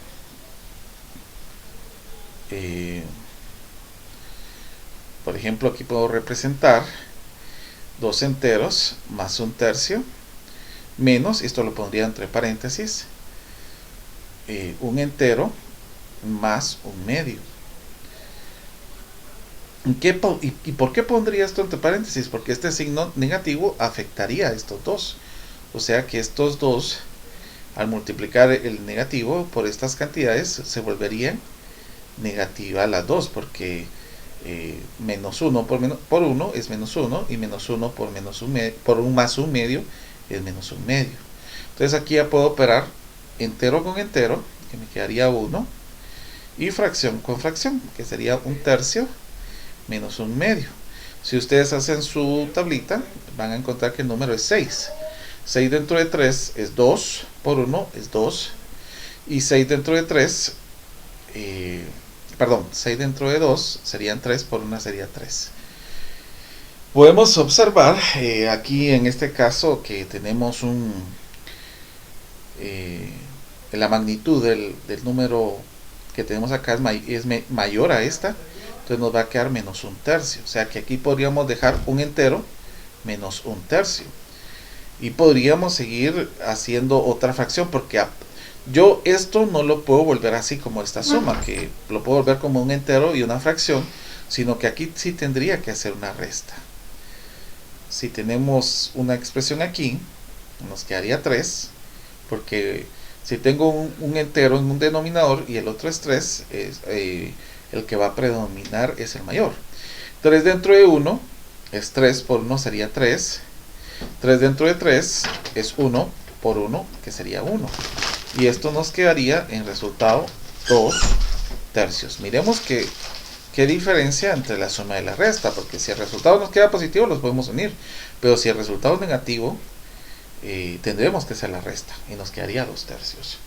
Por ejemplo, aquí puedo representar 2 enteros más 1/3 menos, esto lo pondría entre paréntesis, 1 entero más 1/2. ¿Y por qué pondría esto entre paréntesis? Porque este signo negativo afectaría a estos dos. O sea que estos dos, al multiplicar el negativo por estas cantidades, se volverían negativa las dos, porque menos 1 por 1 es menos 1, y menos 1 por un más 1/2 es menos 1/2. Entonces aquí ya puedo operar entero con entero, que me quedaría 1, y fracción con fracción, que sería 1/3 menos 1/2. Si ustedes hacen su tablita, van a encontrar que el número es 6. 6 dentro de 3 es 2 por 1 es 2, y 6 dentro de 3 6 dentro de 2 serían 3 por 1 sería 3. Podemos observar aquí en este caso que tenemos la magnitud del número que tenemos acá es mayor a esta. Entonces nos va a quedar menos 1/3. O sea que aquí podríamos dejar un entero menos 1/3. Y podríamos seguir haciendo otra fracción, porque yo esto no lo puedo volver así como esta suma, que lo puedo volver como un entero y una fracción, sino que aquí sí tendría que hacer una resta. Si tenemos una expresión aquí, nos quedaría 3, porque si tengo un entero en un denominador y el otro es 3, el que va a predominar es el mayor. 3 dentro de 1 es 3 por 1 sería 3. 3 dentro de 3 es 1 por 1, que sería 1. Y esto nos quedaría en resultado 2/3. Miremos qué diferencia entre la suma y la resta, porque si el resultado nos queda positivo los podemos unir, pero si el resultado es negativo tendremos que hacer la resta y nos quedaría 2/3.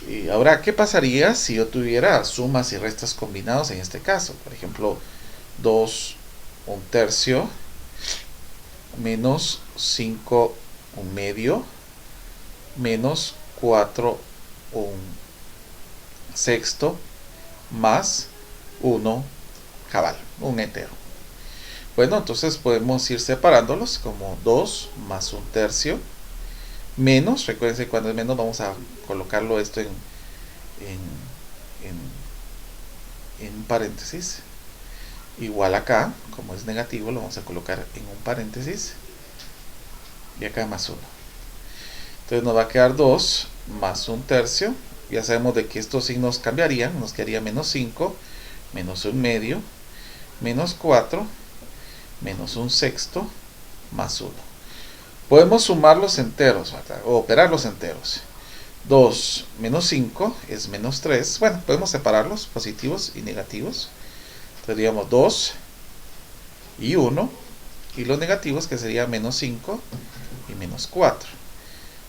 Y ahora, ¿qué pasaría si yo tuviera sumas y restas combinados en este caso? Por ejemplo, 2 un tercio menos 5 un medio menos 4 un sexto más 1 cabal, un entero. Bueno, entonces podemos ir separándolos como 2 más un tercio menos, recuérdense cuando es menos vamos a colocarlo esto en un paréntesis, igual acá, como es negativo lo vamos a colocar en un paréntesis y acá más 1. Entonces nos va a quedar 2 más un tercio, ya sabemos de que estos signos cambiarían, nos quedaría menos 5, menos un medio, menos 4, menos un sexto, más 1. Podemos sumar los enteros, ¿verdad? O operar los enteros. 2 menos 5 es menos 3. Bueno, podemos separarlos, positivos y negativos. Tendríamos 2 y 1. Y los negativos que sería menos 5 y menos 4.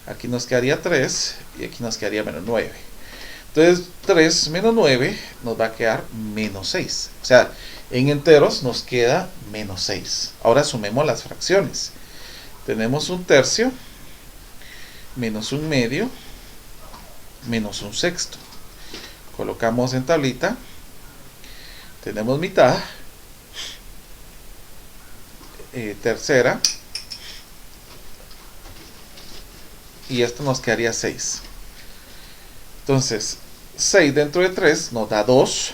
Aquí nos quedaría 3 y aquí nos quedaría menos 9. Entonces 3 menos 9 nos va a quedar menos 6. O sea, en enteros nos queda menos 6. Ahora sumemos las fracciones. Tenemos un tercio menos un medio menos un sexto. Colocamos en tablita. Tenemos mitad, tercera, y esto nos quedaría 6. Entonces 6 dentro de 3 nos da 2,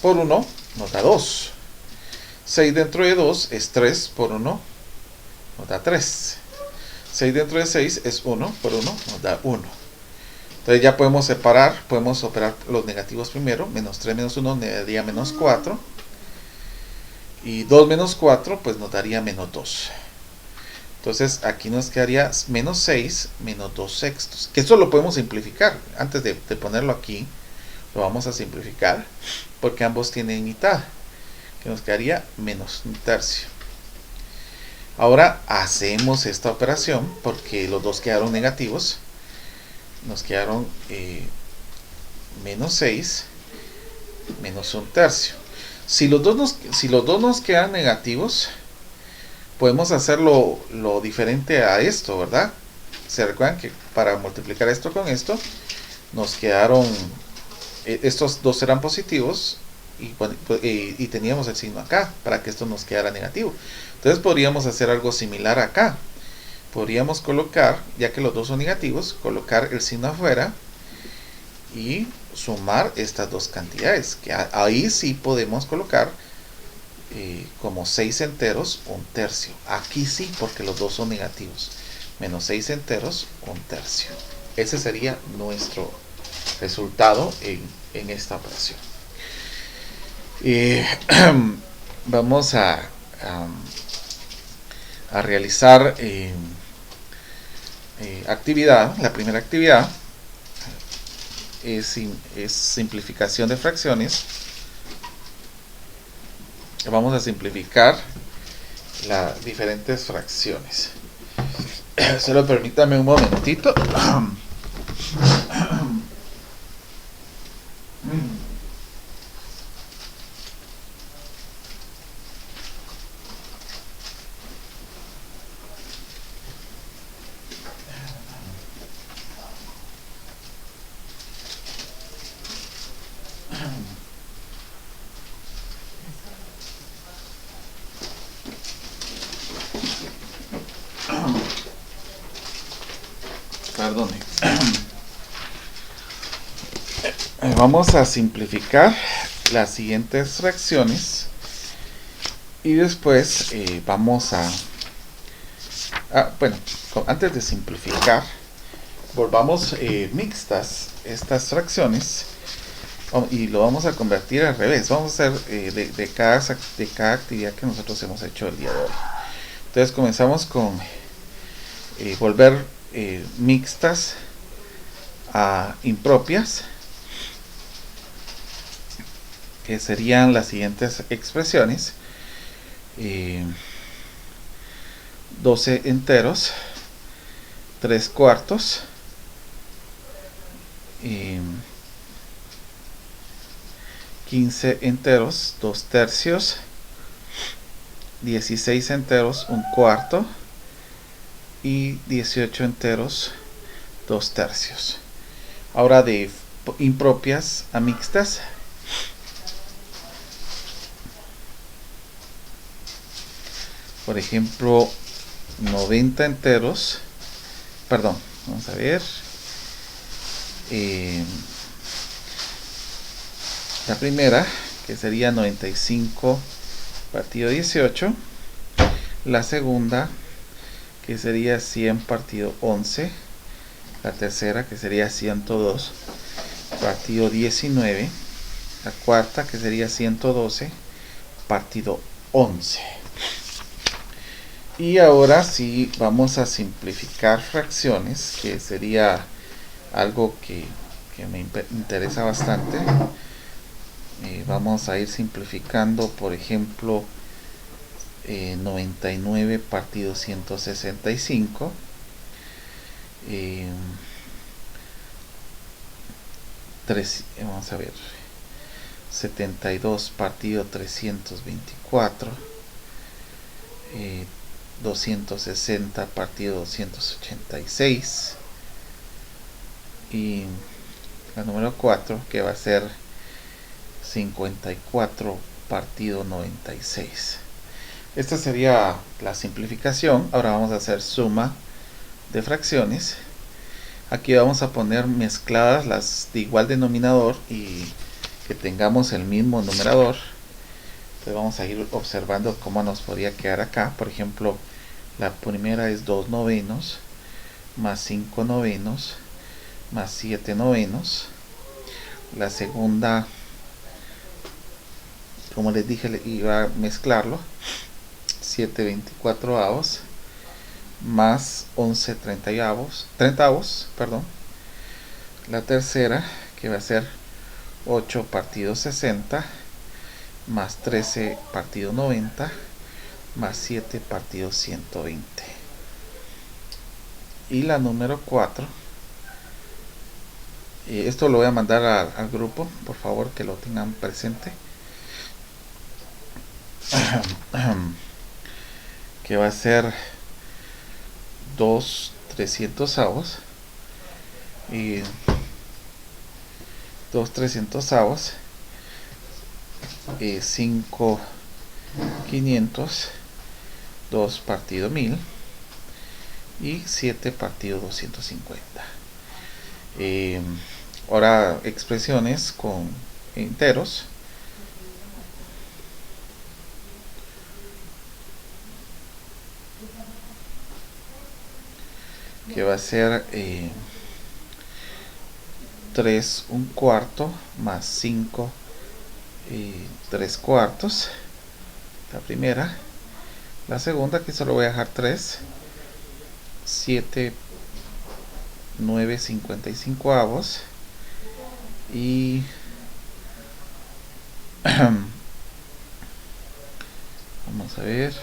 por 1 nos da 2. 6 dentro de 2 es 3, por 1 nos da 3. 6 dentro de 6 es 1, por 1 nos da 1. Entonces ya podemos separar, podemos operar los negativos primero. Menos 3 menos 1 me daría menos 4. Y 2 menos 4 pues nos daría menos 2. Entonces aquí nos quedaría menos 6 menos 2 sextos. Que esto lo podemos simplificar. Antes de ponerlo aquí, lo vamos a simplificar. Porque ambos tienen mitad. Que nos quedaría menos un tercio. Ahora hacemos esta operación porque los dos quedaron negativos. Nos quedaron menos 6 menos un tercio. Si los dos nos quedan negativos, podemos hacerlo lo diferente a esto, ¿verdad? Se recuerdan que para multiplicar esto con esto, nos quedaron, estos dos eran positivos y teníamos el signo acá, para que esto nos quedara negativo. Entonces podríamos hacer algo similar acá. Podríamos colocar, ya que los dos son negativos, colocar el signo afuera y sumar estas dos cantidades, que ahí sí podemos colocar como 6 enteros un tercio. Aquí sí, porque los dos son negativos. Menos 6 enteros un tercio. Ese sería nuestro resultado en esta operación. Vamos a realizar actividad. La primera actividad es simplificación de fracciones. Vamos a simplificar las diferentes fracciones. Solo permítame un momentito. Perdone. Vamos a simplificar las siguientes fracciones y después vamos a bueno, antes de simplificar, volvamos mixtas estas fracciones y lo vamos a convertir al revés. Vamos a hacer de cada actividad que nosotros hemos hecho el día de hoy. Entonces comenzamos con volver mixtas a impropias, que serían las siguientes expresiones: 12 enteros, 3 cuartos 15 enteros, 2 tercios, 16 enteros, 1/4 y 18 enteros, 2 tercios. Ahora de impropias a mixtas. Por ejemplo, 90 enteros, perdón, vamos a ver. La primera, que sería 95 partido 18. La segunda, que sería 100 partido 11. La tercera, que sería 102 partido 19. La cuarta, que sería 112 partido 11. Y ahora sí vamos a simplificar fracciones, que sería algo que me interesa bastante. Vamos a ir simplificando, por ejemplo, 99 partido 165. Vamos a ver, 72 partido 324. 260 partido 286. Y la número 4, que va a ser 54 partido 96. Esta sería la simplificación. Ahora vamos a hacer suma de fracciones. Aquí vamos a poner mezcladas las de igual denominador y que tengamos el mismo numerador. Entonces vamos a ir observando cómo nos podría quedar acá. Por ejemplo, la primera es 2 novenos más 5 novenos más 7 novenos. La segunda, como les dije, iba a mezclarlo, 7 24avos más 11 30avos, perdón. La tercera, que va a ser 8 partido 60 más 13 partido 90 más 7 partido 120. Y la número 4, esto lo voy a mandar al grupo, por favor que lo tengan presente, que va a ser 2 300avos y 2 300avos, 5 500, 2 partido 1000 y 7 partido 250. Ahora expresiones con enteros. Que va a ser 3 1/4 más 5 3/4. La primera. La segunda, que solo voy a dejar 3. 7 9 55avos. Y vamos a ver.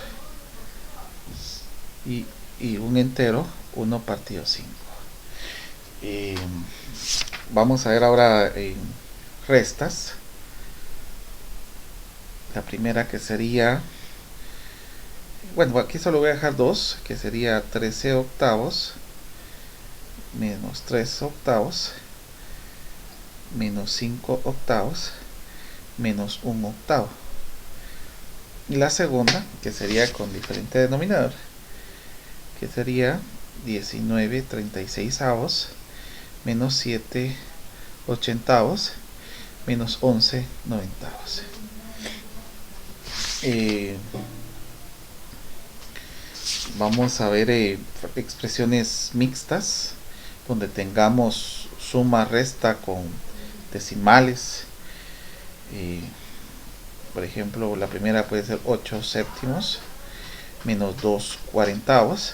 Y un entero, 1 partido 5. Vamos a ver ahora restas. La primera, que sería, bueno, aquí solo voy a dejar 2, que sería 13 octavos menos 3 octavos menos 5 octavos menos 1 octavo. Y la segunda, que sería con diferente denominador, que sería 19 36avos menos 7 ochentavos menos 11 noventavos. Vamos a ver expresiones mixtas donde tengamos suma resta con decimales. Por ejemplo, la primera puede ser 8 séptimos menos 2 cuarentavos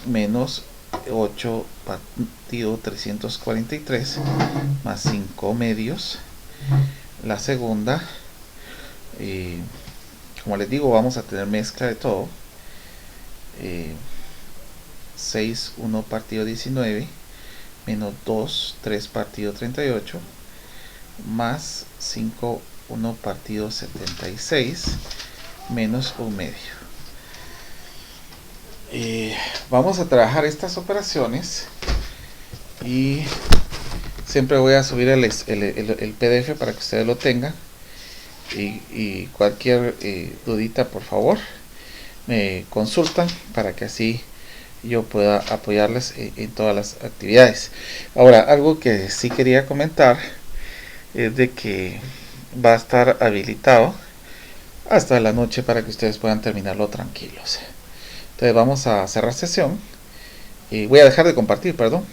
menos 8 partido 343 más 5 medios. La segunda, como les digo, vamos a tener mezcla de todo. 6 1 partido 19 menos 2, 3 partido 38, más 5, 1 partido 76, menos 1 medio. Vamos a trabajar estas operaciones y siempre voy a subir el PDF para que ustedes lo tengan. Y cualquier dudita, por favor, me consultan para que así yo pueda apoyarles en todas las actividades. Ahora, algo que sí quería comentar es de que va a estar habilitado hasta la noche para que ustedes puedan terminarlo tranquilos. Entonces vamos a cerrar sesión y voy a dejar de compartir, perdón.